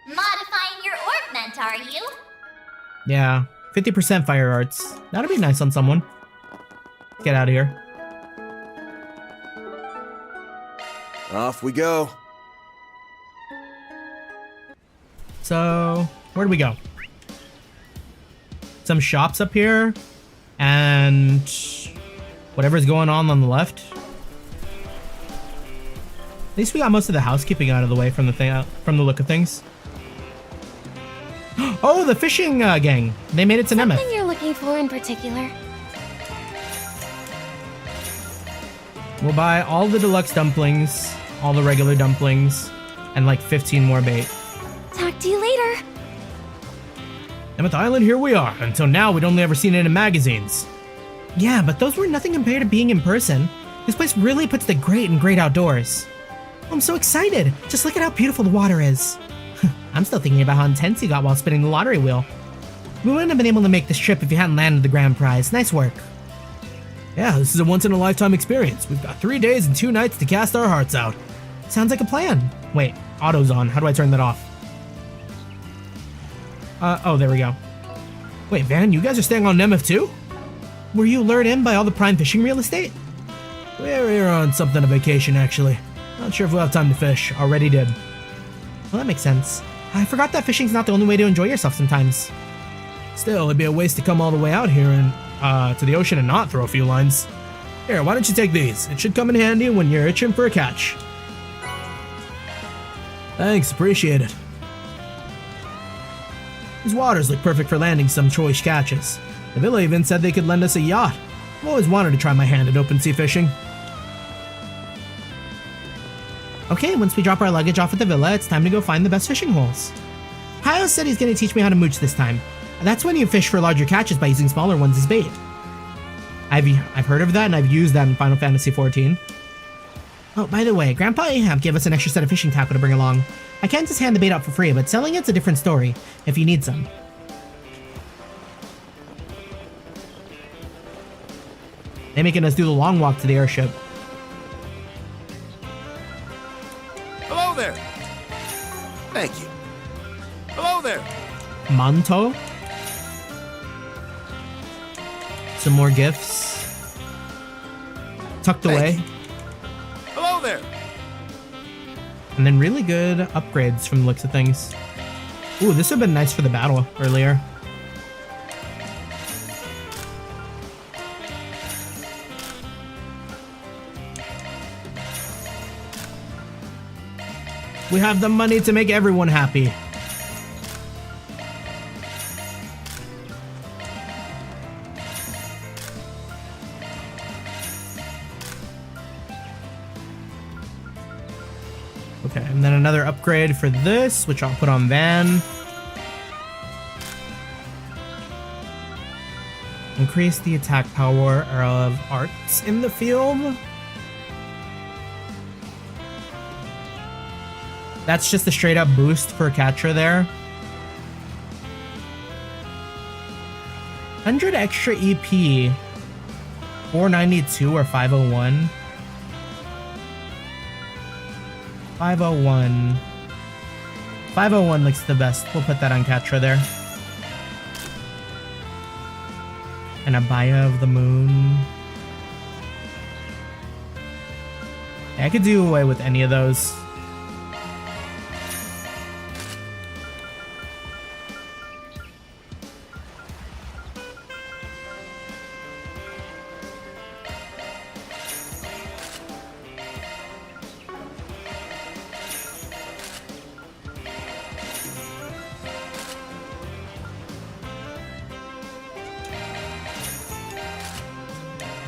F: Modifying your ornament, are you?
A: Yeah, 50% fire arts. That'd be nice on someone. Get out of here.
C: Off we go.
A: So, where do we go? Some shops up here, and whatever's going on the left. At least we got most of the housekeeping out of the way from the look of things. Oh, the fishing gang! They made it to Nemeth.
F: Something you're looking for in particular?
A: We'll buy all the deluxe dumplings, all the regular dumplings, and like 15 more bait.
F: Talk to you later.
A: Nemeth Island, here we are. Until now, we'd only ever seen it in magazines. Yeah, but those were nothing compared to being in person. This place really puts the great in great outdoors. I'm so excited. Just look at how beautiful the water is. I'm still thinking about how intense you got while spinning the lottery wheel. We wouldn't have been able to make this trip if you hadn't landed the grand prize. Nice work. Yeah, this is a once-in-a-lifetime experience. We've got 3 days and 2 nights to cast our hearts out. Sounds like a plan. Wait, auto's on. How do I turn that off? Oh, there we go. Wait, Van, you guys are staying on Nemeth too? Were you lured in by all the prime fishing real estate? We're here on something of vacation, actually. Not sure if we'll have time to fish. Already did. Well, that makes sense. I forgot that fishing's not the only way to enjoy yourself sometimes. Still, it'd be a waste to come all the way out here and, to the ocean and not throw a few lines. Here, why don't you take these? It should come in handy when you're itching for a catch. Thanks, appreciate it. These waters look perfect for landing some choice catches. The villa even said they could lend us a yacht. I've always wanted to try my hand at open sea fishing. Okay, once we drop our luggage off at the villa, it's time to go find the best fishing holes. Hayo said he's going to teach me how to mooch this time. That's when you fish for larger catches by using smaller ones as bait. I've heard of that, and I've used that in Final Fantasy XIV. Oh, by the way, Grandpa Ahab gave us an extra set of fishing tackle to bring along. I can't just hand the bait out for free, but selling it's a different story, if you need some. They're making us do the long walk to the airship.
H: Hello there! Thank you. Hello there!
A: Manto. Some more gifts. Tucked away.
H: Hello there!
A: And then really good upgrades from the looks of things. Ooh, this would have been nice for the battle earlier. We have the money to make everyone happy. Okay, and then another upgrade for this, which I'll put on Van. Increase the attack power of arts in the field. That's just a straight up boost for Catra there. 100 extra EP. 492 or 501? 501. 501 looks the best. We'll put that on Catra there. And Abaya of the Moon. I could do away with any of those.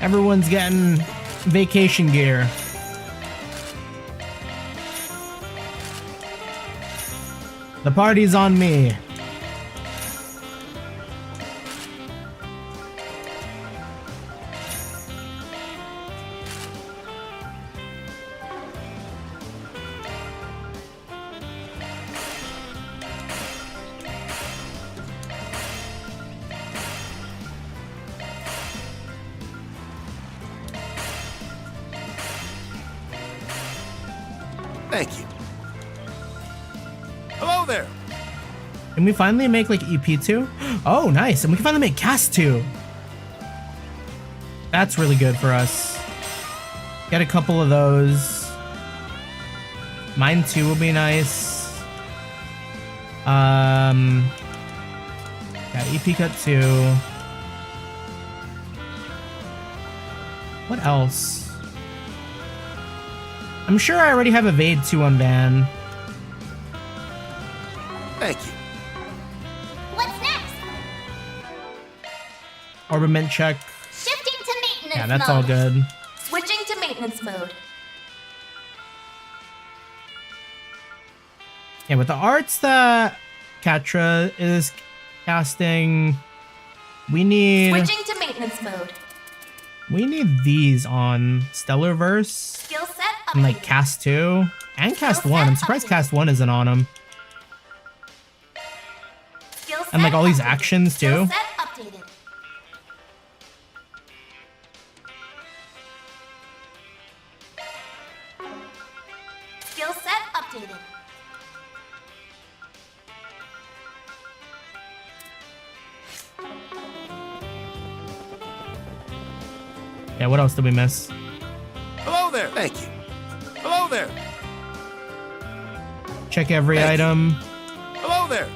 A: Everyone's getting vacation gear. The party's on me.
H: Thank you. Hello there.
A: Can we finally make like EP2? Oh, nice. And we can finally make Cast 2. That's really good for us. Get a couple of those. Mine 2 will be nice. Yeah, EP Cut 2. What else? I'm sure I already have Evade 2 on Van.
H: Thank you.
F: What's next?
A: Orbiment check.
F: Shifting to maintenance
A: Yeah, that's
F: mode.
A: all good.
F: Switching to maintenance mode.
A: Yeah, with the arts that Catra is casting, we need
F: Switching to maintenance mode.
A: these on Stellarverse
F: Skill set
A: and like Cast 2 and Cast 1. I'm surprised Cast 1 isn't on them. And like all these actions too.
F: Skill set updated. Skill set updated.
A: Yeah, what else did we miss?
H: Hello there. Thank you. Hello there.
A: Check every
H: Thank you.
A: item.
H: Hello there.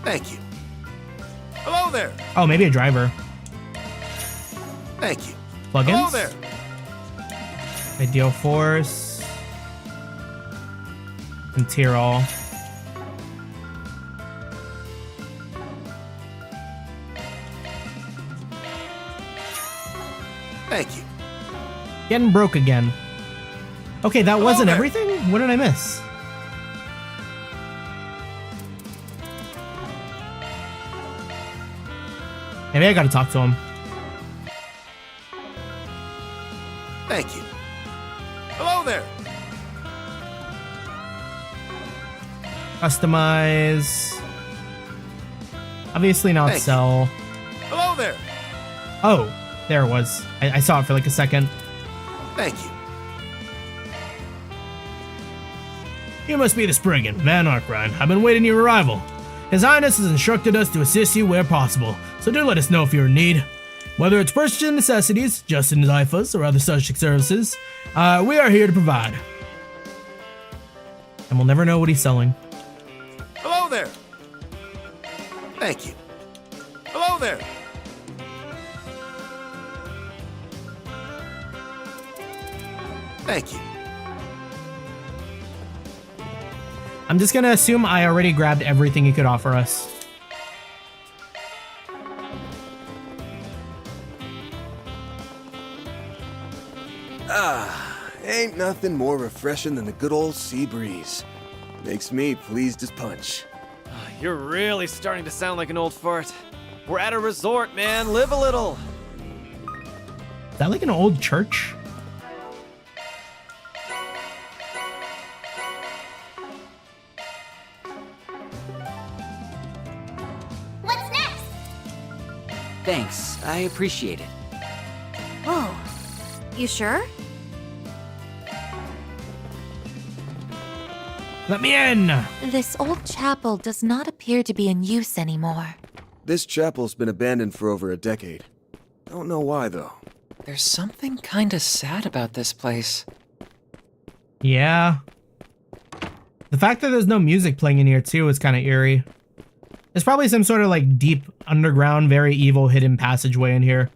H: Thank you. Hello there.
A: Oh, maybe a driver.
H: Thank you.
A: Plugins?
H: Hello there.
A: Ideal Force. And Tyrol.
H: Thank you.
A: Getting broke again. Okay, that wasn't
H: there.
A: everything? What did I miss? Maybe I gotta talk to him.
H: Thank you. Hello there.
A: Customize. Obviously not
H: Thank you.
A: sell.
H: Hello there.
A: Oh, there it was. I saw it for like a second.
H: Thank you.
G: You must be the Spriggan, Van Arkwright. I've been waiting your arrival. His Highness has instructed us to assist you where possible, so do let us know if you're in need. Whether it's purchasing necessities, just in Zyphas, or other such services, we are here to provide.
A: And we'll never know what he's selling.
H: Hello there. Thank you. Hello there. Thank you.
A: I'm just gonna assume I already grabbed everything he could offer us.
C: Ain't nothing more refreshing than the good old sea breeze. Makes me pleased as punch.
E: You're really starting to sound like an old fart. We're at a resort, man. Live a little.
A: Is that like an old church?
F: What's next?
K: Thanks, I appreciate it.
F: Oh, you sure?
A: Let me in!
L: This old chapel does not appear to be in use anymore.
C: This chapel's been abandoned for over a decade. Don't know why, though.
K: There's something kinda sad about this place.
A: Yeah. The fact that there's no music playing in here too is kind of eerie. There's probably some sort of like deep underground, very evil hidden passageway in here.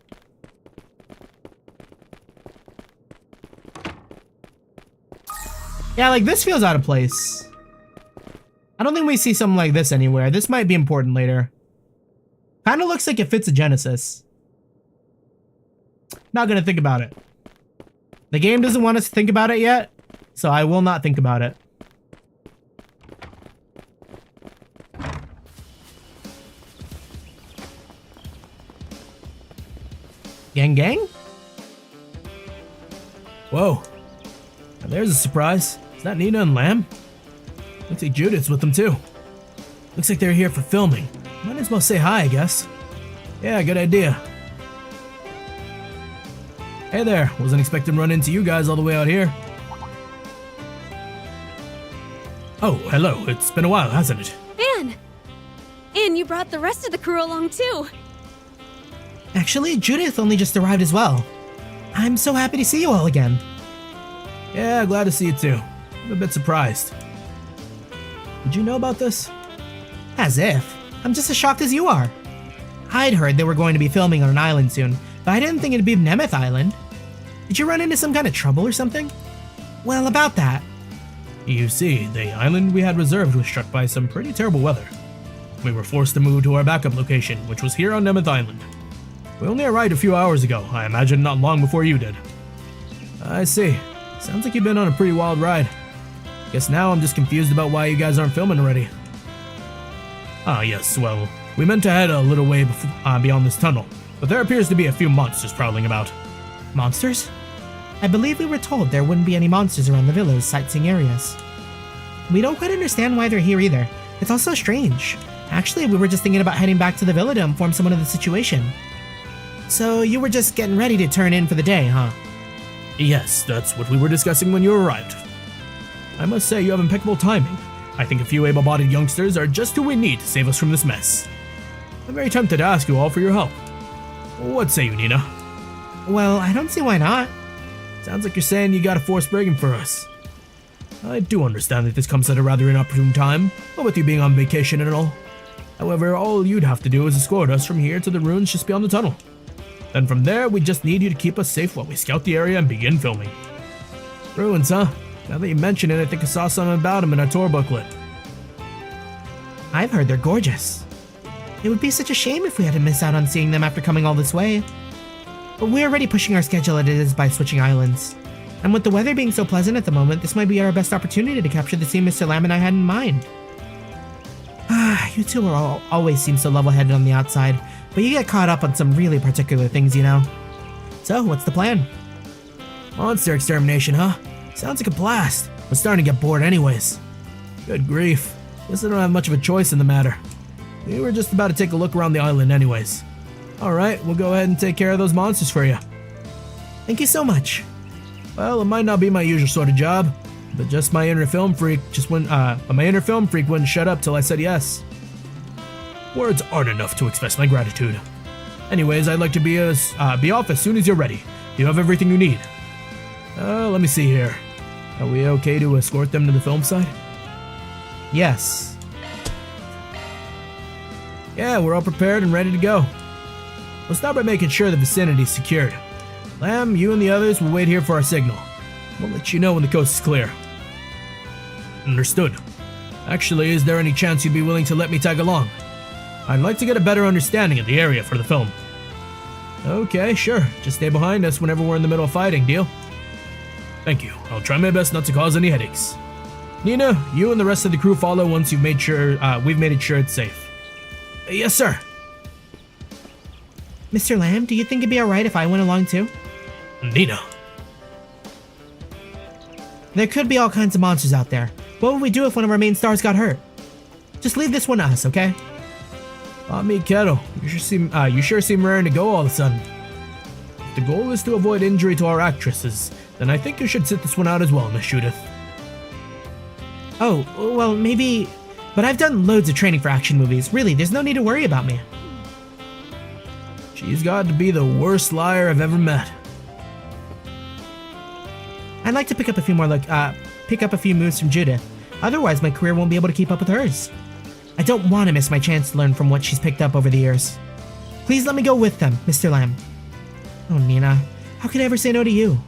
A: Yeah, like this feels out of place. I don't think we see something like this anywhere. This might be important later. Kind of looks like it fits a Genesis. Not gonna think about it. The game doesn't want us to think about it yet, so I will not think about it. Gang gang?
G: Whoa. Now there's a surprise. Is that Nina and Lamb? Looks like Judith's with them too. Looks like they're here for filming. Might as well say hi, I guess. Yeah, good idea. Hey there, wasn't expecting to run into you guys all the way out here. Oh, hello, it's been a while, hasn't it?
F: Anne! And you brought the rest of the crew along too.
A: Actually, Judith only just arrived as well. I'm so happy to see you all again.
G: Yeah, glad to see you too. I'm a bit surprised. Did you know about this?
A: As if. I'm just as shocked as you are. I'd heard they were going to be filming on an island soon, but I didn't think it'd be Nemeth Island. Did you run into some kind of trouble or something? Well, about that.
G: You see, the island we had reserved was struck by some pretty terrible weather. We were forced to move to our backup location, which was here on Nemeth Island. We only arrived a few hours ago, I imagine not long before you did. I see. Sounds like you've been on a pretty wild ride. Guess now I'm just confused about why you guys aren't filming already. Ah yes, well, we meant to head a little way beyond this tunnel, but there appears to be a few monsters prowling about.
A: Monsters? I believe we were told there wouldn't be any monsters around the villa's sightseeing areas. We don't quite understand why they're here either. It's all so strange. Actually, we were just thinking about heading back to the villa to inform someone of the situation. So you were just getting ready to turn in for the day, huh?
G: Yes, that's what we were discussing when you arrived. I must say you have impeccable timing. I think a few able-bodied youngsters are just who we need to save us from this mess. I'm very tempted to ask you all for your help. What say you, Nina?
A: Well, I don't see why not.
G: Sounds like you're saying you got a force break-in for us. I do understand that this comes at a rather inopportune time, but with you being on vacation and all. However, all you'd have to do is escort us from here to the ruins just beyond the tunnel. Then from there, we just need you to keep us safe while we scout the area and begin filming. Ruins, huh? Now that you mention it, I think I saw something about them in our tour booklet.
A: I've heard they're gorgeous. It would be such a shame if we had to miss out on seeing them after coming all this way. But we're already pushing our schedule as it is by switching islands. And with the weather being so pleasant at the moment, this might be our best opportunity to capture the scene Mr. Lamb and I had in mind. You two always seem so level-headed on the outside, but you get caught up on some really particular things, you know. So, what's the plan?
G: Monster extermination, huh? Sounds like a blast. I'm starting to get bored anyways. Good grief. Guess I don't have much of a choice in the matter. We were just about to take a look around the island anyways. Alright, we'll go ahead and take care of those monsters for you.
A: Thank you so much.
G: Well, it might not be my usual sort of job, but just my inner film freak wouldn't shut up till I said yes. Words aren't enough to express my gratitude. Anyways, I'd like to be off as soon as you're ready. You have everything you need. Let me see here. Are we okay to escort them to the film site?
A: Yes.
G: Yeah, we're all prepared and ready to go. We'll start by making sure the vicinity's secured. Lamb, you and the others will wait here for our signal. We'll let you know when the coast is clear. Understood. Actually, is there any chance you'd be willing to let me tag along? I'd like to get a better understanding of the area for the film. Okay, sure. Just stay behind us whenever we're in the middle of fighting, deal? Thank you. I'll try my best not to cause any headaches. Nina, you and the rest of the crew follow once we've made it sure it's safe. Yes, sir.
A: Mr. Lamb, do you think it'd be alright if I went along too?
G: Nina.
A: There could be all kinds of monsters out there. What would we do if one of our main stars got hurt? Just leave this one to us, okay?
G: Me, Kettle. You sure seem raring to go all of a sudden. If the goal is to avoid injury to our actresses, then I think you should sit this one out as well, Miss Judith.
A: Oh, well, maybe... But I've done loads of training for action movies. Really, there's no need to worry about me.
G: She's got to be the worst liar I've ever met.
A: I'd like to pick up a few moves from Judith. Otherwise, my career won't be able to keep up with hers. I don't want to miss my chance to learn from what she's picked up over the years. Please let me go with them, Mr. Lamb. Oh, Nina, how could I ever say no to you?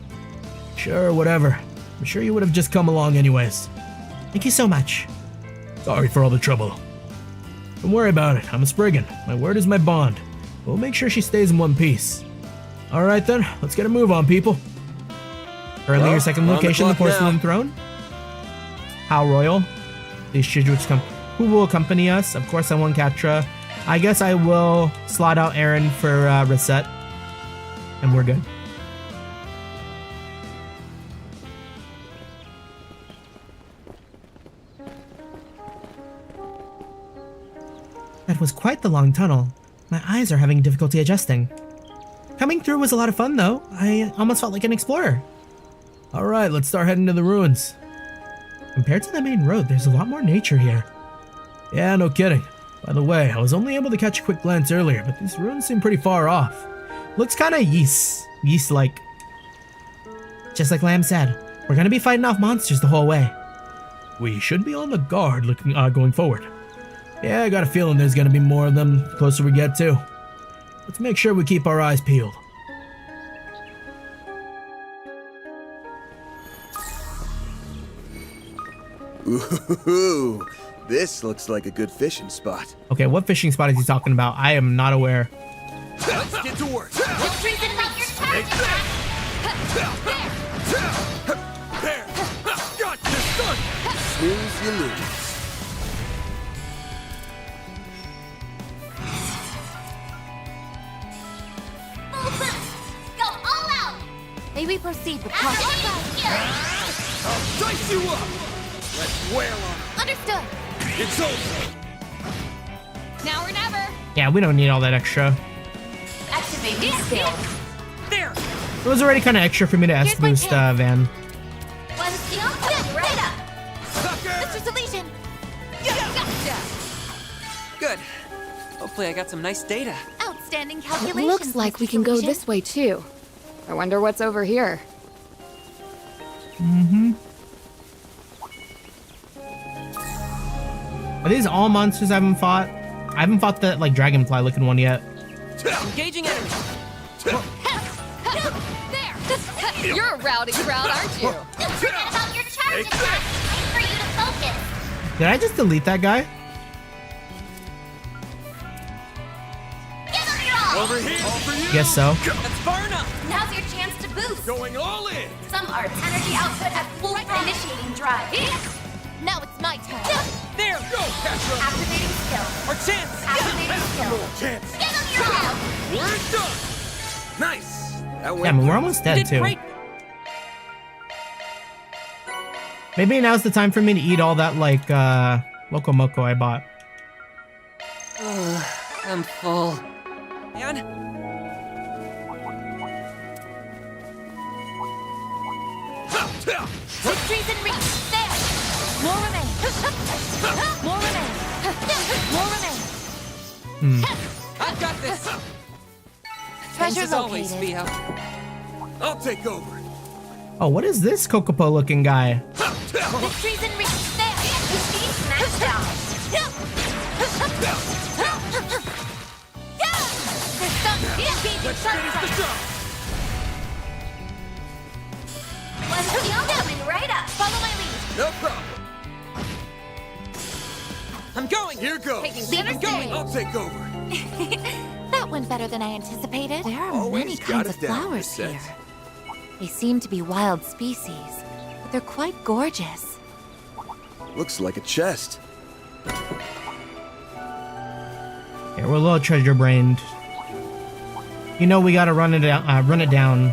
G: Sure, whatever. I'm sure you would have just come along anyways.
A: Thank you so much.
G: Sorry for all the trouble. Don't worry about it. I'm a Spriggan. My word is my bond. We'll make sure she stays in one piece. Alright then, let's get a move on, people.
A: Currently your second location, the Porcelain Throne. How royal. These Shidroots who will accompany us? Of course I want Catra. I guess I will slot out Aaron for Reset. And we're good. That was quite the long tunnel. My eyes are having difficulty adjusting. Coming through was a lot of fun though. I almost felt like an explorer.
G: Alright, let's start heading to the ruins.
A: Compared to the main road, there's a lot more nature here.
G: Yeah, no kidding. By the way, I was only able to catch a quick glance earlier, but these ruins seem pretty far off.
A: Looks kinda yeast-like. Just like Lamb said, we're gonna be fighting off monsters the whole way.
G: We should be on the guard going forward. Yeah, I got a feeling there's gonna be more of them the closer we get to. Let's make sure we keep our eyes peeled.
C: Ooh, this looks like a good fishing spot.
A: Okay, what fishing spot is he talking about? I am not aware.
H: Let's get to work.
C: Snooze, you lose.
F: Go all out! May we proceed with caution?
H: I'll dice you up. Let's wail on it.
F: Understood.
H: It's over.
F: Now or never.
A: Yeah, we don't need all that extra.
F: Activating skill. There.
A: It was already kind of extra for me to S-boost Van.
F: One skill, right up. Mr. Deletion. Gotcha.
K: Good. Hopefully I got some nice data.
F: Outstanding calculations.
I: Looks like we can go this way too. I wonder what's over here.
A: Are these all monsters I haven't fought? I haven't fought that like dragonfly looking one yet.
K: Engaging enemy.
F: There.
I: You're a rowdy crowd, aren't you?
F: Don't forget about your charge attack. Wait for you to focus.
A: Did I just delete that guy?
F: Give them your all.
H: Over here. All for you.
A: Guess so.
K: That's far enough.
F: Now's your chance to boost.
H: Going all in.
F: Some arts energy output at full initiating drive. Now it's my turn.
K: There.
H: Go, Catra.
F: Activating skill.
K: Our chance.
F: Activating skill.
H: Chance.
F: Give them your all.
H: We're done. Nice. That went
A: Yeah, I mean, we're almost dead
K: Did
A: too.
K: great.
A: Maybe now's the time for me to eat all that like Loco Moco I bought.
K: I'm full. And
F: Victory's in reach. There. More remain. More remain. More remain.
K: I've got this.
F: Treasure
K: Thanks as always,
F: located.
K: Theo.
H: I'll take over.
A: Oh, what is this Kokopo looking guy?
F: Victory's in reach. There. Speed maxed out.
H: Let's finish the job.
F: One skill coming right up. Follow my lead.
H: No problem.
K: I'm going.
H: Here goes.
F: Taking center stage.
H: I'll take over.
L: That went better than I anticipated. There are
C: Always
L: many
C: got
L: kinds
C: it
L: of
C: down,
L: flowers
C: Reset.
L: here. They seem to be wild species, but they're quite gorgeous.
C: Looks like a chest.
A: Yeah, we're a little treasure brained. You know we gotta run it down. Run it down.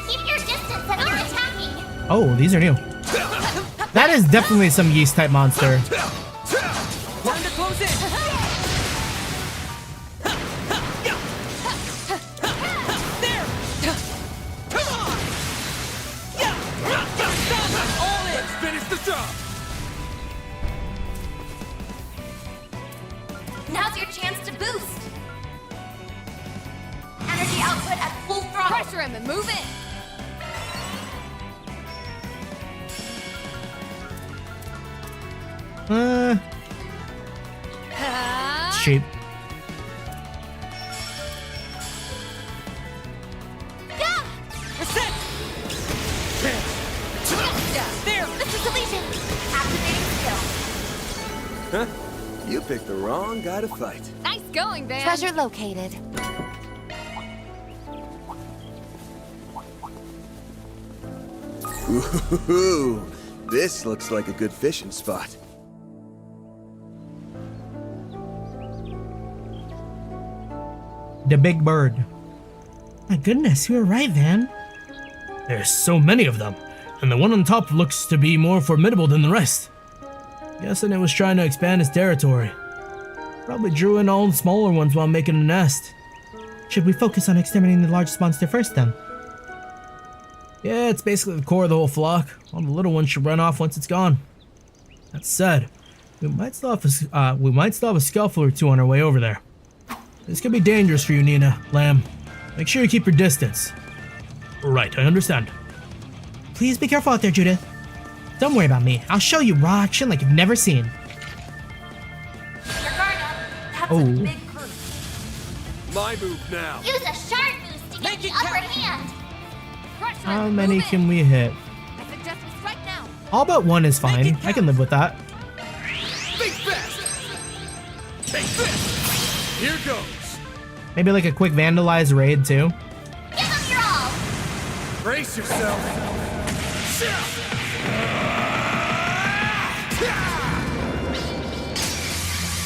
F: Keep your distance and you're attacking.
A: Oh, these are new. That is definitely some yeast type monster.
E: Time to close in. There. Come on. All in. Let's finish the job.
F: Now's your chance to boost. Energy output at full throttle. Pressure him and move in.
A: It's cheap.
E: Reset. There.
F: This is deletion. Activating skill.
C: Huh? You picked the wrong guy to fight.
F: Nice going, Van. Treasure located.
C: Ooh, this looks like a good fishing spot.
A: The big bird. My goodness, you were right, Van.
G: There's so many of them, and the one on top looks to be more formidable than the rest. Guessing it was trying to expand its territory. Probably drew in all the smaller ones while making a nest.
A: Should we focus on exterminating the largest monster first, then?
G: Yeah, it's basically the core of the whole flock. All the little ones should run off once it's gone. That said, we might still have a scuffle or two on our way over there. This could be dangerous for you, Nina, Lamb. Make sure you keep your distance. Right, I understand.
A: Please be careful out there, Judith. Don't worry about me. I'll show you raw action like you've never seen.
F: Your guard up. That's
A: Oh.
F: a big group.
H: My move now.
F: Use a shard boost to get the upper hand. Pressure
A: How
F: him,
A: many
F: move
A: can we hit?
F: in. I suggest we strike now.
A: All but one is fine. I can live with that.
H: Think fast. Take this. Here goes.
A: Maybe like a quick vandalize raid too.
F: Give them your all.
H: Brace yourself.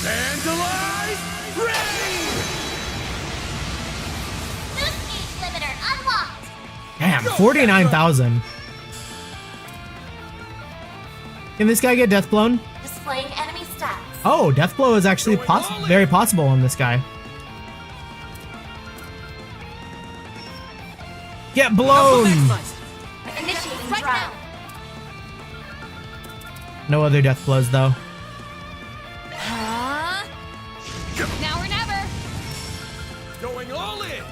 H: Vandalize! Ready!
F: Boost gauge limiter unlocked.
A: Damn, 49,000. Can this guy get death blown?
F: Displaying enemy stats.
A: Oh, death blow is actually very possible on this guy. Get blown!
F: Initiating drown.
A: No other death blows though.
F: Now or never.
H: Going all in.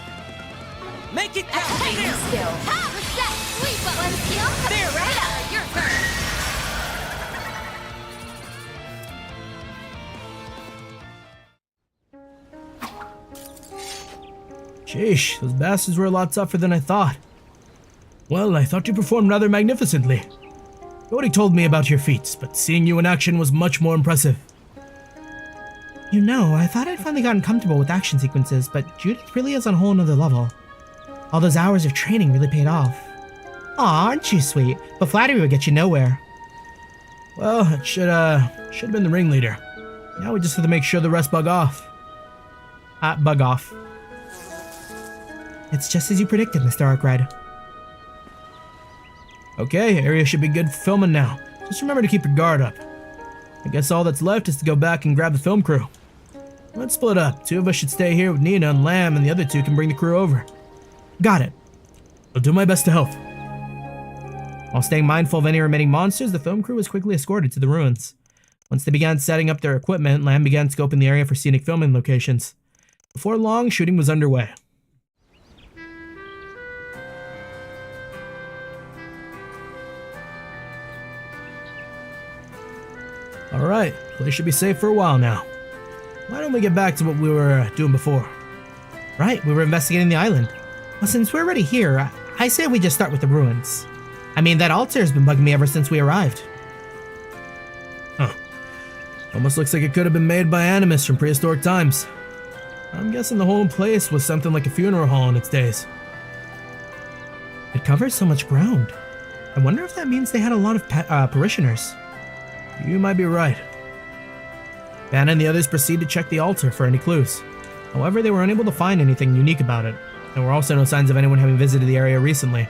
E: Make it count.
F: Activating skill. Ha! Reset. Sweep up. One skill. There, right up. Your turn.
G: Sheesh, those bastards were a lot tougher than I thought. Well, I thought you performed rather magnificently. Cody told me about your feats, but seeing you in action was much more impressive.
A: You know, I thought I'd finally gotten comfortable with action sequences, but Judith really is on a whole nother level. All those hours of training really paid off. Aw, aren't you sweet? But flattery would get you nowhere.
G: Well, it should have been the ringleader. Now we just have to make sure the rest bug off.
A: Bug off. It's just as you predicted, Mr. Arkred.
G: Okay, area should be good for filming now. Just remember to keep your guard up. I guess all that's left is to go back and grab the film crew. Let's split up. Two of us should stay here with Nina and Lamb, and the other two can bring the crew over.
A: Got it.
G: I'll do my best to help.
A: While staying mindful of any remaining monsters, the film crew was quickly escorted to the ruins. Once they began setting up their equipment, Lamb began scoping the area for scenic filming locations. Before long, shooting was underway.
G: Alright, place should be safe for a while now. Why don't we get back to what we were doing before?
A: Right, we were investigating the island. Well, since we're already here, I say we just start with the ruins. I mean, that altar has been bugging me ever since we arrived.
G: Huh. Almost looks like it could have been made by animists from prehistoric times. I'm guessing the whole place was something like a funeral hall in its days.
A: It covers so much ground. I wonder if that means they had a lot of parishioners.
G: You might be right.
A: Van and the others proceed to check the altar for any clues. However, they were unable to find anything unique about it. There were also no signs of anyone having visited the area recently.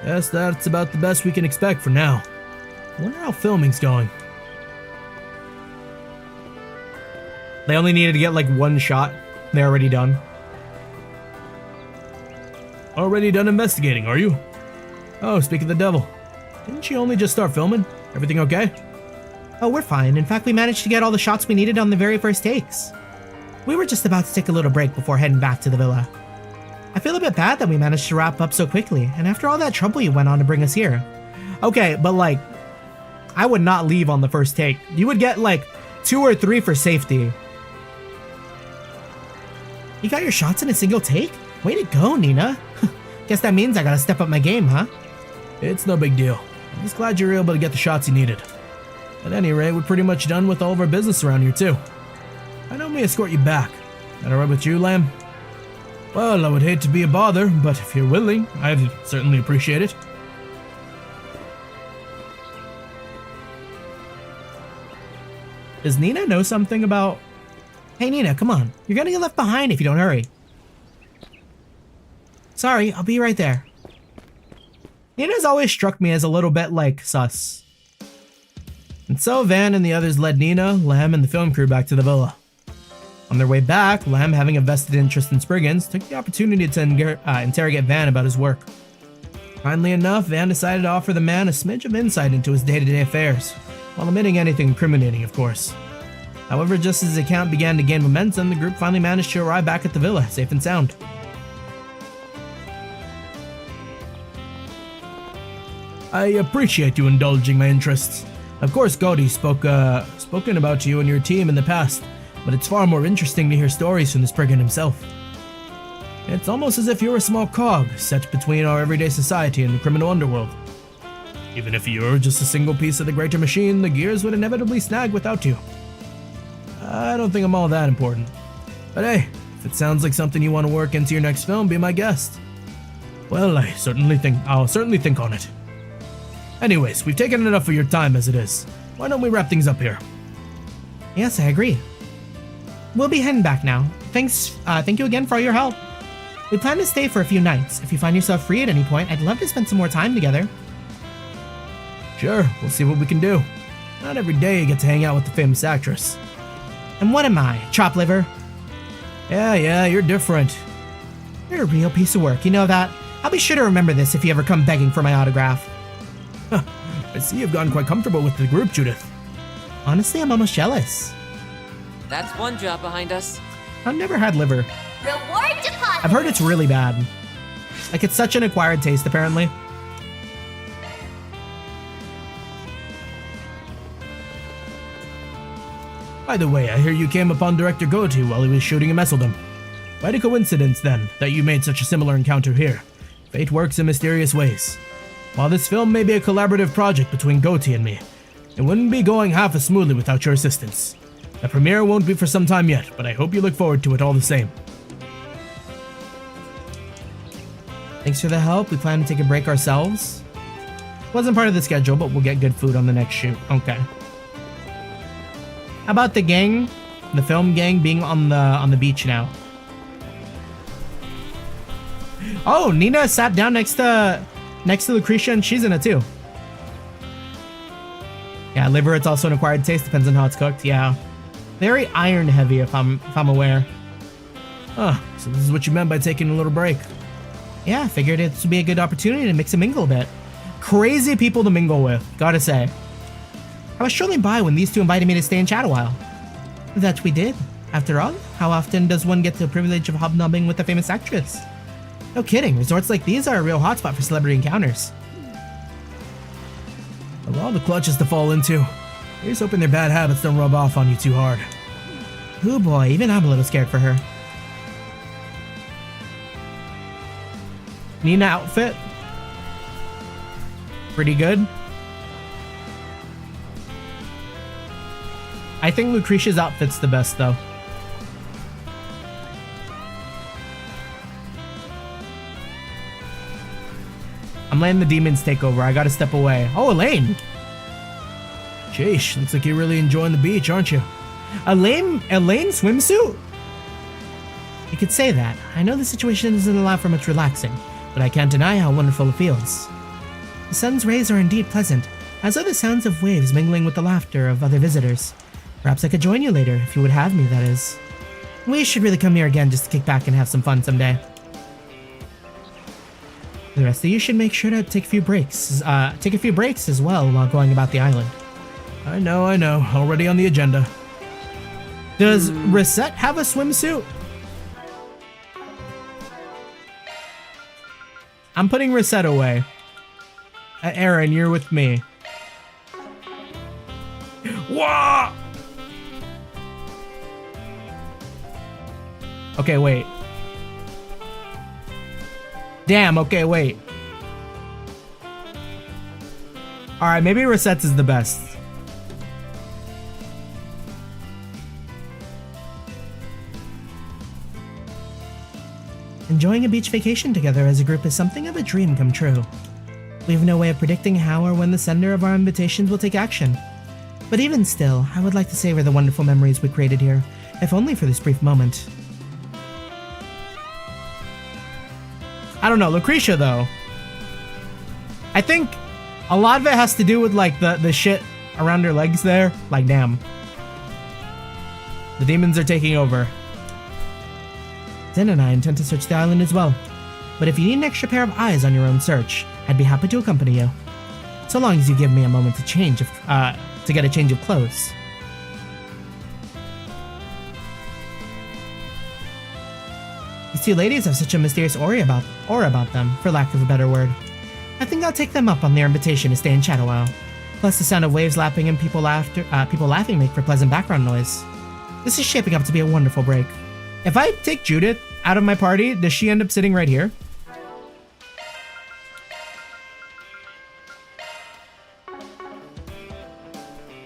A: Yes, that's about the best we can expect for now. I wonder how filming's going. They only needed to get like one shot. They're already done.
G: Already done investigating, are you?
A: Oh, speak of the devil.
G: Didn't you only just start filming? Everything okay?
A: Oh, we're fine. In fact, we managed to get all the shots we needed on the very first takes. We were just about to take a little break before heading back to the villa. I feel a bit bad that we managed to wrap up so quickly, and after all that trouble you went on to bring us here. Okay, but like, I would not leave on the first take. You would get like 2 or 3 for safety. You got your shots in a single take? Way to go, Nina. Guess that means I gotta step up my game, huh?
G: It's no big deal. I'm just glad you were able to get the shots you needed. At any rate, we're pretty much done with all of our business around here too. Why don't we escort you back? That alright with you, Lamb? Well, I would hate to be a bother, but if you're willing, I'd certainly appreciate it.
A: Does Nina know something about... Hey Nina, come on. You're gonna get left behind if you don't hurry. Sorry, I'll be right there. Nina's always struck me as a little bit like sus. And so Van and the others led Nina, Lamb, and the film crew back to the villa. On their way back, Lamb, having a vested interest in Spriggans, took the opportunity to interrogate Van about his work. Finally enough, Van decided to offer the man a smidge of insight into his day-to-day affairs, while omitting anything incriminating, of course. However, just as his account began to gain momentum, the group finally managed to arrive back at the villa, safe and sound.
G: I appreciate you indulging my interests. Of course, Gaudi spoken about you and your team in the past, but it's far more interesting to hear stories from the Spriggan himself. It's almost as if you're a small cog set between our everyday society and the criminal underworld. Even if you're just a single piece of the greater machine, the gears would inevitably snag without you. I don't think I'm all that important. But hey, if it sounds like something you want to work into your next film, be my guest. Well, I'll certainly think on it. Anyways, we've taken enough of your time as it is. Why don't we wrap things up here?
A: Yes, I agree. We'll be heading back now. Thank you again for all your help. We plan to stay for a few nights. If you find yourself free at any point, I'd love to spend some more time together.
G: Sure, we'll see what we can do. Not every day you get to hang out with the famous actress.
A: And what am I, chop liver?
G: Yeah, you're different.
A: You're a real piece of work, you know that? I'll be sure to remember this if you ever come begging for my autograph.
G: I see you've gotten quite comfortable with the group, Judith.
A: Honestly, I'm almost jealous.
K: That's one job behind us.
A: I've never had liver.
F: Reward deposit!
A: I've heard it's really bad. Like, it's such an acquired taste, apparently.
G: By the way, I hear you came upon Director Goatee while he was shooting in Messeldom. Quite a coincidence, then, that you made such a similar encounter here. Fate works in mysterious ways. While this film may be a collaborative project between Goatee and me, it wouldn't be going half as smoothly without your assistance. The premiere won't be for some time yet, but I hope you look forward to it all the same.
A: Thanks for the help. We plan to take a break ourselves. Wasn't part of the schedule, but we'll get good food on the next shoot. Okay. How about the gang, the film gang, being on the beach now? Oh, Nina sat down next to Lucretia, and she's in it too. Yeah, liver. It's also an acquired taste. Depends on how it's cooked. Yeah, very iron heavy, if I'm aware.
G: Oh, so this is what you meant by taking a little break.
A: Yeah, I figured it would be a good opportunity to mix and mingle a bit. Crazy people to mingle with, gotta say. I was strolling by when these two invited me to stay and chat a while. That we did. After all, how often does one get the privilege of hobnobbing with a famous actress? No kidding, resorts like these are a real hotspot for celebrity encounters.
G: Of all the clutches to fall into, here's hoping their bad habits don't rub off on you too hard.
A: Oh boy, even I'm a little scared for her. Nina outfit? Pretty good. I think Lucretia's outfit's the best though. I'm letting the demons take over. I gotta step away. Oh, Elaine!
G: Sheesh, looks like you're really enjoying the beach, aren't you?
A: Elaine swimsuit? could say that. I know the situation doesn't allow for much relaxing, but I can't deny how wonderful it feels. The sun's rays are indeed pleasant, as are the sounds of waves mingling with the laughter of other visitors. Perhaps I could join you later, if you would have me, that is. We should really come here again just to kick back and have some fun someday. The rest of you should make sure to take a few breaks as well while going about the island.
G: I know. Already on the agenda.
A: Does Reset have a swimsuit? I'm putting Reset away. Aaron, you're with me.
G: Wah!
A: Okay, wait. Damn, okay, wait. Alright, maybe Reset's is the best. Enjoying a beach vacation together as a group is something of a dream come true. We have no way of predicting how or when the sender of our invitations will take action. But even still, I would like to savor the wonderful memories we created here, if only for this brief moment. I don't know, Lucretia though. I think a lot of it has to do with like the shit around her legs there. Like damn. The demons are taking over. Zen and I intend to search the island as well. But if you need an extra pair of eyes on your own search, I'd be happy to accompany you. So long as you give me a moment to get a change of clothes. These two ladies have such a mysterious aura about them, for lack of a better word. I think I'll take them up on their invitation to stay and chat a while. Plus the sound of waves lapping and people laughing make for pleasant background noise. This is shaping up to be a wonderful break. If I take Judith out of my party, does she end up sitting right here?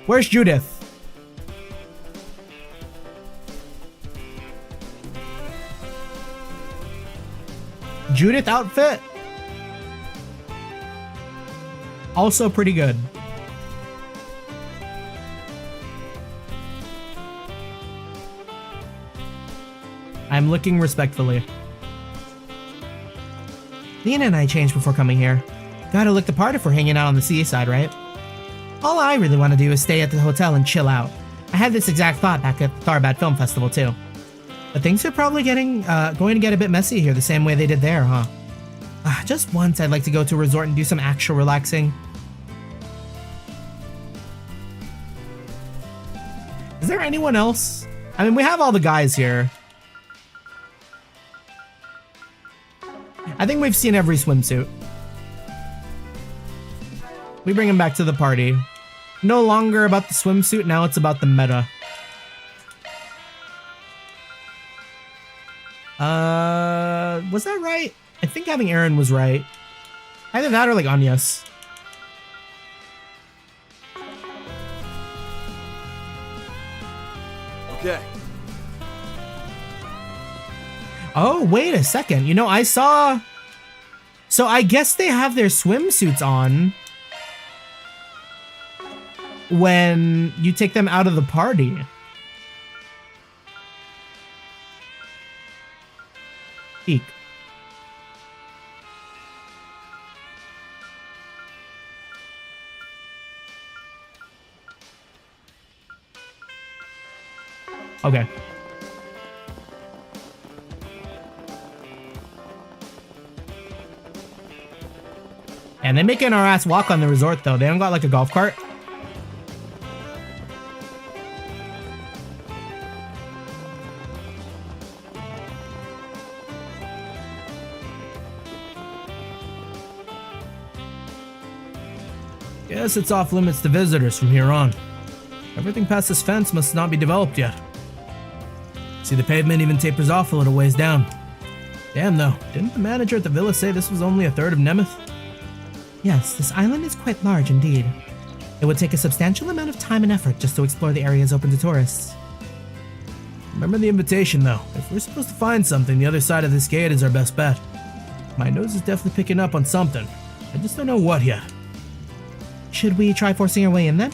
A: Where's Judith? Judith outfit? Also pretty good. I'm looking respectfully. Nina and I changed before coming here. Gotta look the part if we're hanging out on the seaside, right? All I really want to do is stay at the hotel and chill out. I had this exact thought back at the Tharbad Film Festival too. But things are probably going to get a bit messy here the same way they did there, huh? Just once I'd like to go to a resort and do some actual relaxing. Is there anyone else? I mean, we have all the guys here. I think we've seen every swimsuit. We bring him back to the party. No longer about the swimsuit, now it's about the meta. Was that right? I think having Aaron was right. Either that or like Anya's.
C: Okay.
A: Oh, wait a second. You know, I saw... So I guess they have their swimsuits on when you take them out of the party. Eek. Okay. And they're making our ass walk on the resort though. They don't got like a golf cart.
G: Guess it's off limits to visitors from here on. Everything past this fence must not be developed yet. See, the pavement even tapers off a little ways down. Damn though, didn't the manager at the villa say this was only a third of Nemeth?
A: Yes, this island is quite large indeed. It would take a substantial amount of time and effort just to explore the areas open to tourists.
G: Remember the invitation though. If we're supposed to find something, the other side of this gate is our best bet. My nose is definitely picking up on something. I just don't know what yet.
A: Should we try forcing our way in then?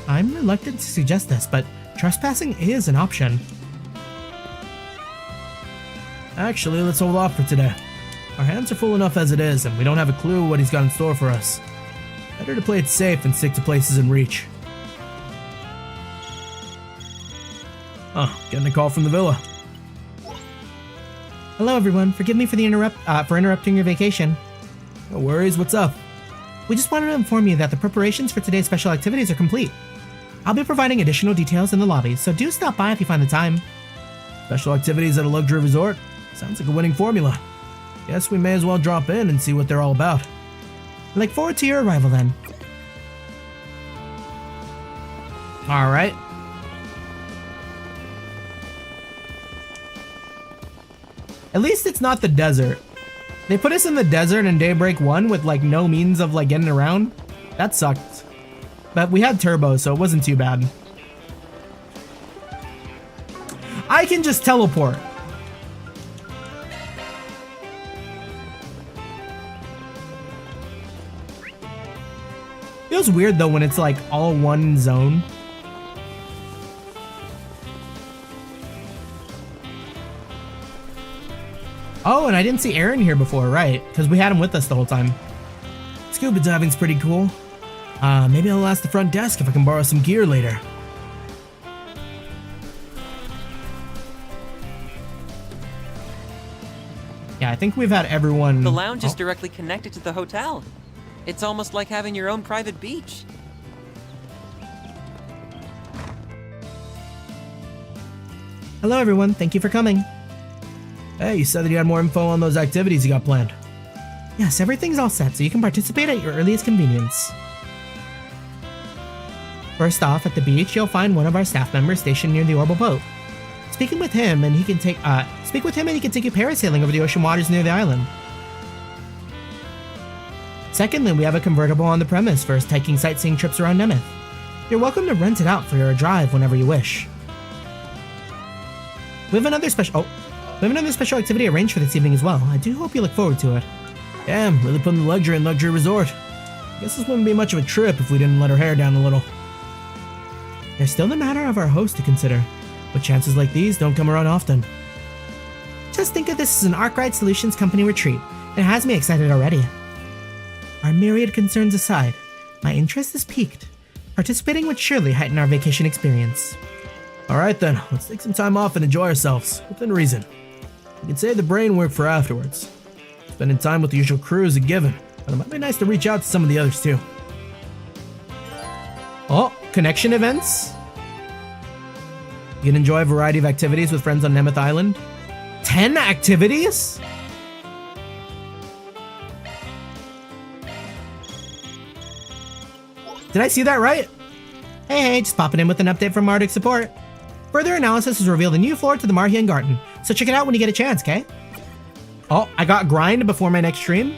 A: I'm reluctant to suggest this, but trespassing is an option.
G: Actually, let's hold off for today. Our hands are full enough as it is, and we don't have a clue what he's got in store for us. Better to play it safe and stick to places in reach. Oh, getting a call from the villa.
A: Hello, everyone. Forgive me for interrupting your vacation.
G: No worries, what's up?
A: We just wanted to inform you that the preparations for today's special activities are complete. I'll be providing additional details in the lobby, so do stop by if you find the time.
G: Special activities at a luxury resort? Sounds like a winning formula. Guess we may as well drop in and see what they're all about.
A: I look forward to your arrival then. Alright. At least it's not the desert. They put us in the desert in Daybreak 1 with like no means of like getting around. That sucked. But we had turbo, so it wasn't too bad. I can just teleport. Feels weird though when it's like all one zone. Oh, and I didn't see Aaron here before, right? Because we had him with us the whole time.
G: Scuba diving's pretty cool. Maybe I'll ask the front desk if I can borrow some gear later.
A: Yeah, I think we've had everyone.
K: The lounge is directly connected to the hotel. It's almost like having your own private beach.
A: Hello, everyone. Thank you for coming.
G: Hey, you said that you had more info on those activities you got planned.
A: Yes, everything's all set, so you can participate at your earliest convenience. First off, at the beach, you'll find one of our staff members stationed near the orbital boat. Speak with him, and he can take you parasailing over the ocean waters near the island. Secondly, we have a convertible on the premise for taking sightseeing trips around Nemeth. You're welcome to rent it out for your drive whenever you wish. We have another special activity arranged for this evening as well. I do hope you look forward to it.
G: Damn, really putting the luxury in luxury resort. Guess this wouldn't be much of a trip if we didn't let her hair down a little.
A: There's still the matter of our host to consider, but chances like these don't come around often. Just think of this as an Arkwright Solutions Company retreat. It has me excited already. Our myriad concerns aside, my interest is piqued. Participating would surely heighten our vacation experience.
G: Alright then, let's take some time off and enjoy ourselves, within reason. We can save the brain work for afterwards. Spending time with the usual crew is a given, but it might be nice to reach out to some of the others too.
A: Oh, connection events?
G: You can enjoy a variety of activities with friends on Nemeth Island.
A: 10 activities? Did I see that right? Hey, just popping in with an update from Arctic Support. Further analysis has revealed a new floor to the Marhian Garden, so check it out when you get a chance, okay? Oh, I got grind before my next stream.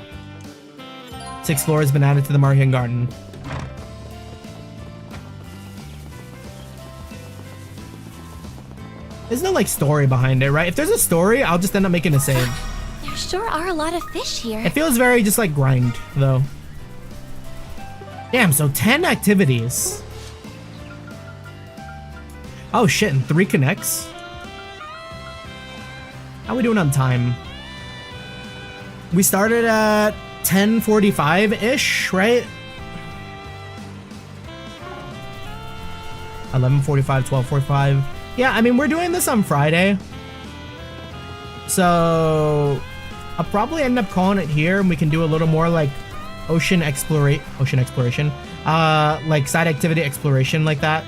A: 6th floor has been added to the Marhian Garden. There's no like story behind it, right? If there's a story, I'll just end up making a save.
F: There sure are a lot of fish here.
A: It feels very just like grind, though. Damn, so 10 activities. Oh shit, and 3 connects? How are we doing on time? We started at 10:45-ish, right? 11:45, 12:45. Yeah, I mean, we're doing this on Friday. So I'll probably end up calling it here, and we can do a little more like ocean exploration, like side activity exploration like that.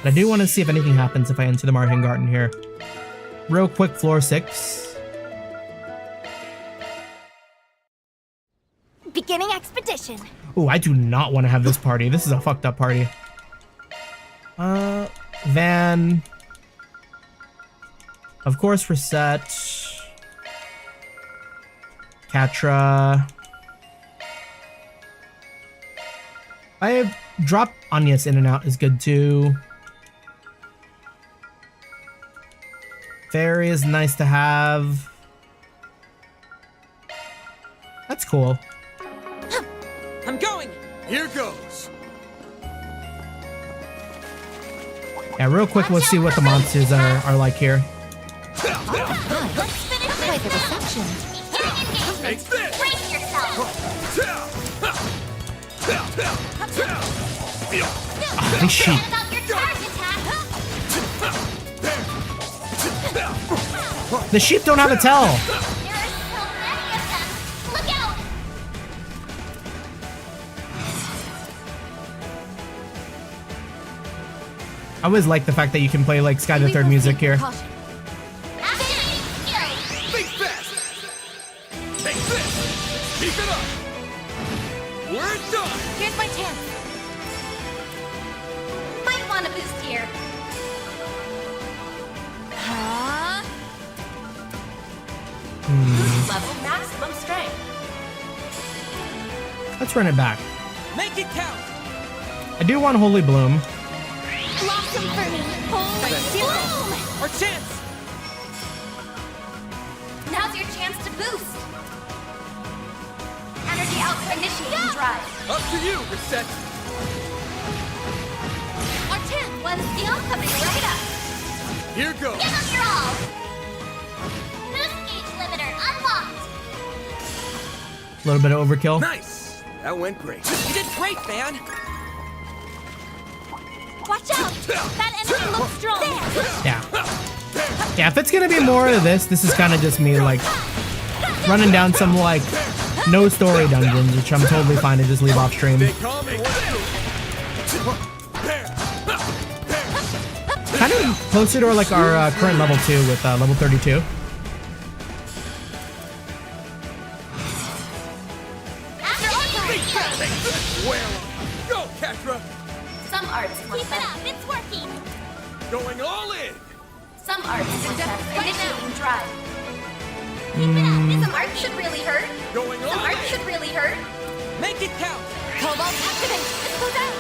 A: But I do want to see if anything happens if I enter the Marhian Garden here. Real quick, floor 6.
F: Beginning expedition.
A: Ooh, I do not want to have this party. This is a fucked up party. Van. Of course, reset. Katra. I drop Anya's in and out is good too. Fairy is nice to have. That's cool.
K: I'm going!
H: Here goes!
A: Yeah, real quick, let's see what the monsters are like here.
L: Let's finish quite the reception.
H: Take this!
F: Brace yourself!
A: These sheep.
F: Forget about your charge attack!
A: The sheep don't have a tell.
F: There are so many of them! Look out!
A: I always like the fact that you can play like Sky the Third music here.
F: Activating skill!
H: Think fast! Take this! Keep it up! We're done!
L: Here's my chance.
F: Might want a boost here.
J: Level maximum strength.
A: Let's run it back.
E: Make it count!
A: I do want Holy Bloom.
F: Blossom for me! Holy bloom!
E: Our chance!
F: Now's your chance to boost! Energy output initiating drive.
H: Up to you, Reset!
F: Our chance! One steel coming right up!
H: Here goes!
F: Give them your all! Boost gauge limiter unlocked!
A: A little bit of overkill.
C: Nice! That went great.
E: You did great, man!
F: Watch out! That energy looks strong! There!
A: Yeah. Yeah, if it's gonna be more of this, this is kind of just me like running down some like no story dungeons, which I'm totally fine to just leave off stream. Kind of closer to like our current level 2 with level 32.
H: Well, go, Catra!
F: Some arts keep it up, it's working!
H: Going all in!
F: Some arts initiating drive. Keep it up, some art should really hurt.
H: Going
F: Some
H: all
F: art
H: in!
F: should really hurt.
E: Make it count!
F: Cobalt activate! This goes out!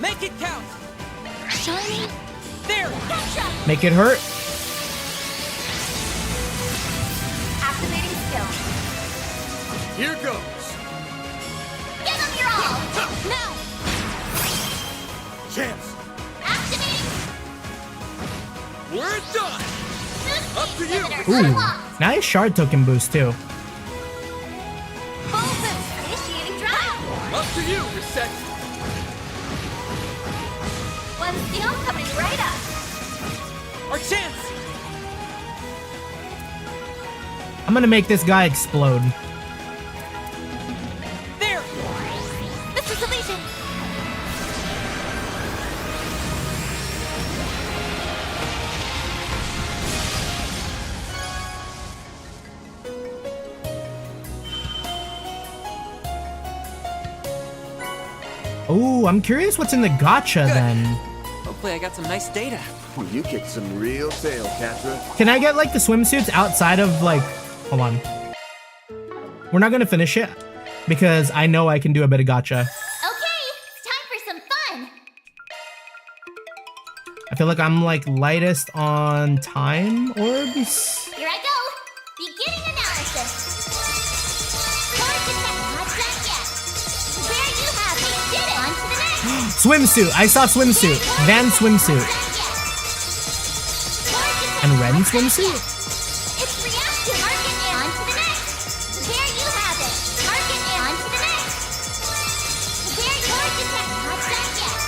E: Make it count!
F: Shiny!
E: There!
F: Gotcha!
A: Make it hurt.
F: Activating skill.
H: Here goes!
F: Give them your all! Now!
H: Chance!
F: Activating
H: We're done!
F: boost
H: Up to
F: gauge
H: you.
F: limiter
A: Ooh,
F: unlocked!
A: nice shard token boost too.
F: Full boost initiating drive!
H: Up to you, Reset!
F: One steel coming right up!
E: Our chance!
A: I'm gonna make this guy explode.
E: There!
F: This is Elysian!
A: Oh, I'm curious what's in the gotcha then.
E: Hopefully I got some nice data.
C: You kicked some real tail, Catra.
A: Can I get like the swimsuits outside of like, hold on. We're not gonna finish it because I know I can do a bit of gotcha.
F: Okay, it's time for some fun!
A: I feel like I'm like lightest on time orbs.
F: Here I go! Beginning analysis! Charge attack not done yet! There you have it! Did it! On to the next!
A: Swimsuit, I saw swimsuit. Van swimsuit. And Ren swimsuit?
F: It's reactive! Target in! On to the next! There you have it! Target in! On to the next! There charge attack not done yet!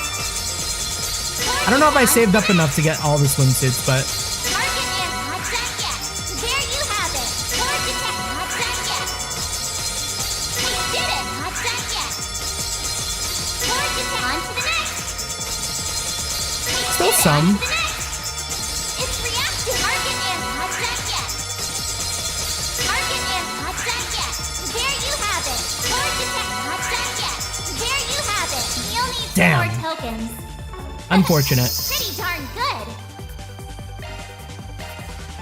A: I don't know if I saved up enough to get all the swimsuits, but
F: Target in! Not done yet! There you have it! Charge attack not done yet! We did it! Not done yet! Charge attack on to the next!
A: still some.
F: It's reactive! Target in! Not done yet! Target in! Not done yet! There you have it! Charge attack not done yet! There you have it! You'll need some
A: Damn.
F: more tokens.
A: Unfortunate.
F: Pretty darn good!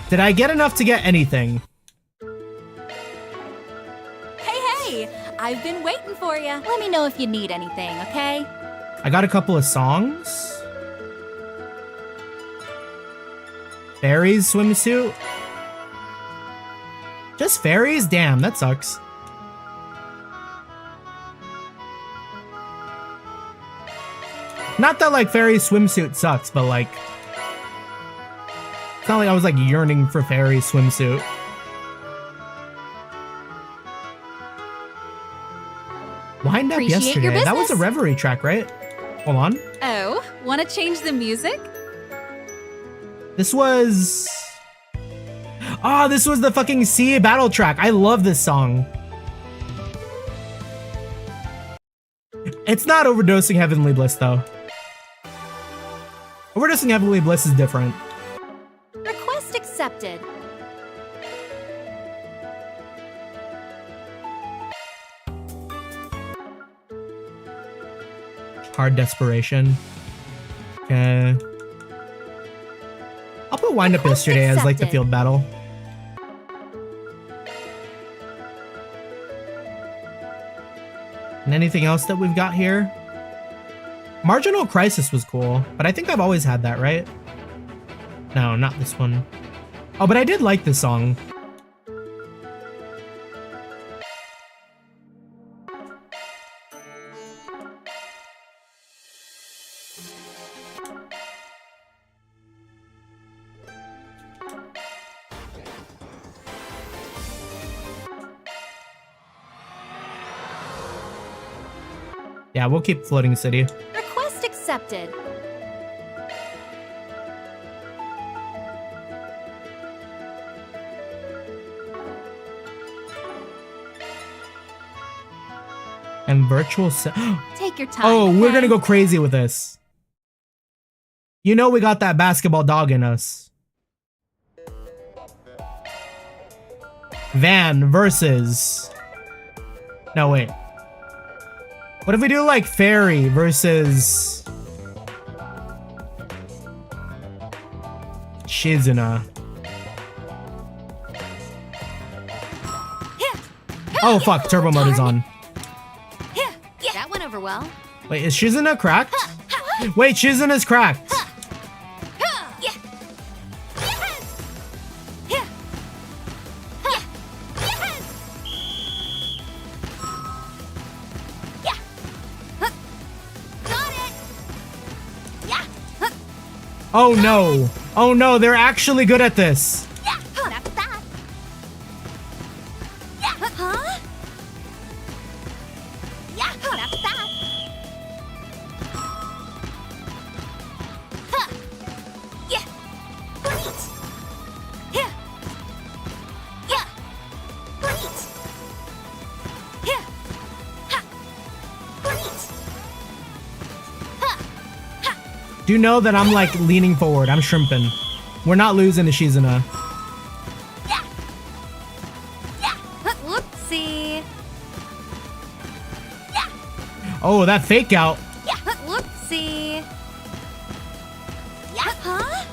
A: Did I get enough to get anything?
L: Hey, I've been waiting for you. Let me know if you need anything, okay?
A: I got a couple of songs. Fairies swimsuit. Just fairies? Damn, that sucks. Not that like fairy swimsuit sucks, but like it's not like I was like yearning for Fairy's swimsuit. Wind Up
M: Appreciate your
A: Yesterday. That was a
M: business.
A: Reverie track, right? Hold on.
M: Oh, want to change the music?
A: This was... Ah, this was the fucking Sea battle track. I love this song. It's not Overdosing Heavenly Bliss, though. Overdosing Heavenly Bliss is different.
L: Request accepted.
A: Hard Desperation. Okay. I'll put Wind Up Yesterday as like the
L: accepted.
A: field battle. And anything else that we've got here? Marginal Crisis was cool, but I think I've always had that, right? No, not this one. Oh, but I did like this song. Yeah, we'll keep Floating City.
L: Request accepted.
A: And Virtual
L: Take your time.
A: Oh, we're
L: okay?
A: gonna go crazy with this. You know we got that basketball dog in us. Van versus... No, wait. What if we do like Fairy versus... Shizuna? Oh fuck, turbo mode is on.
L: That went over well.
A: Wait, is Shizuna cracked? Wait, Shizuna's cracked. Oh no. Oh no, they're actually good at this.
L: That's that. Huh? Yeah, that's that. Huh. Yeah. Great. Yeah. Yeah. Great. Yeah. Ha. Great.
A: Do you know that I'm like leaning forward? I'm shrimping. We're not losing to Shizuna.
L: Whoopsie.
A: Oh, that fake out.
L: Whoopsie. Yeah. Huh?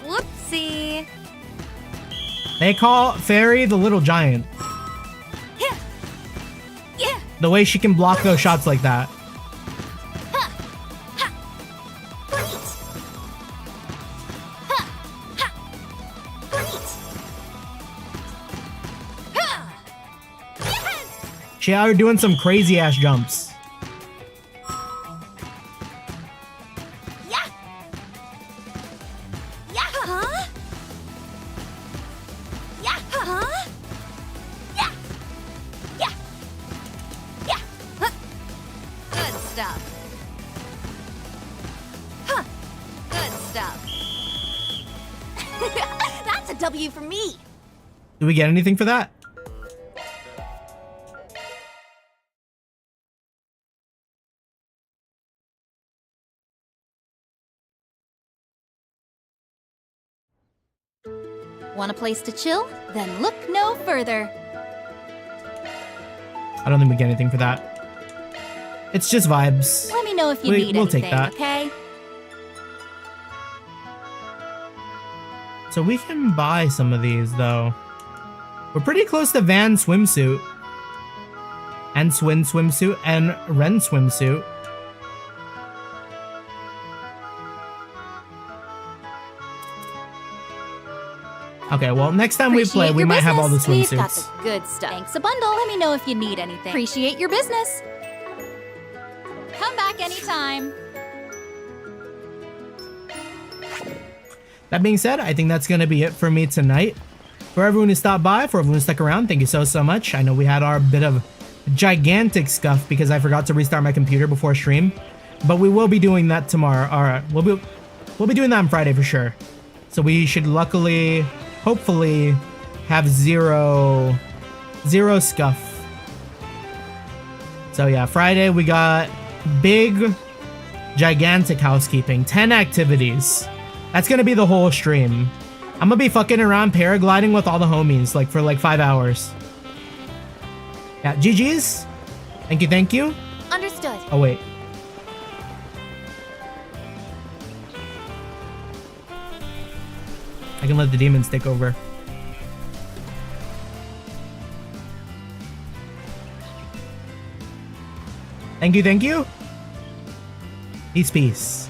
L: Whoopsie.
A: They call Fairy the little giant.
L: Yeah.
A: The way she can block those shots like that. She out here doing some crazy ass jumps.
L: Yeah. Yeah. Huh? Yeah. Huh? Yeah. Yeah. Yeah. Huh. Good stuff. Huh. Good stuff. That's a W for me.
A: Do we get anything for that?
L: Want a place to chill? Then look no further.
A: I don't think we get anything for that. It's just vibes.
L: Let me know if you need
A: We'll
L: anything,
A: take that.
L: okay?
A: So we can buy some of these though. We're pretty close to Van swimsuit. And Swin swimsuit and Ren swimsuit. Okay, well, next time we play, we might have all the
L: We've got
A: swimsuits.
L: the good stuff. Thanks a bundle. Let me know if you need anything. Appreciate your business. Come back anytime.
A: That being said, I think that's going to be it for me tonight. For everyone who stopped by, for everyone who stuck around, thank you so much. I know we had our bit of gigantic scuff because I forgot to restart my computer before stream, but we will be doing that tomorrow. All right, we'll be doing that on Friday for sure. So we should luckily, hopefully, have zero scuff. So yeah, Friday we got big, gigantic housekeeping, 10 activities. That's gonna be the whole stream. I'm gonna be fucking around paragliding with all the homies, like for like 5 hours. Yeah, GG's. Thank you.
F: Understood.
A: Oh wait. I can let the demons take over. Thank you. Peace.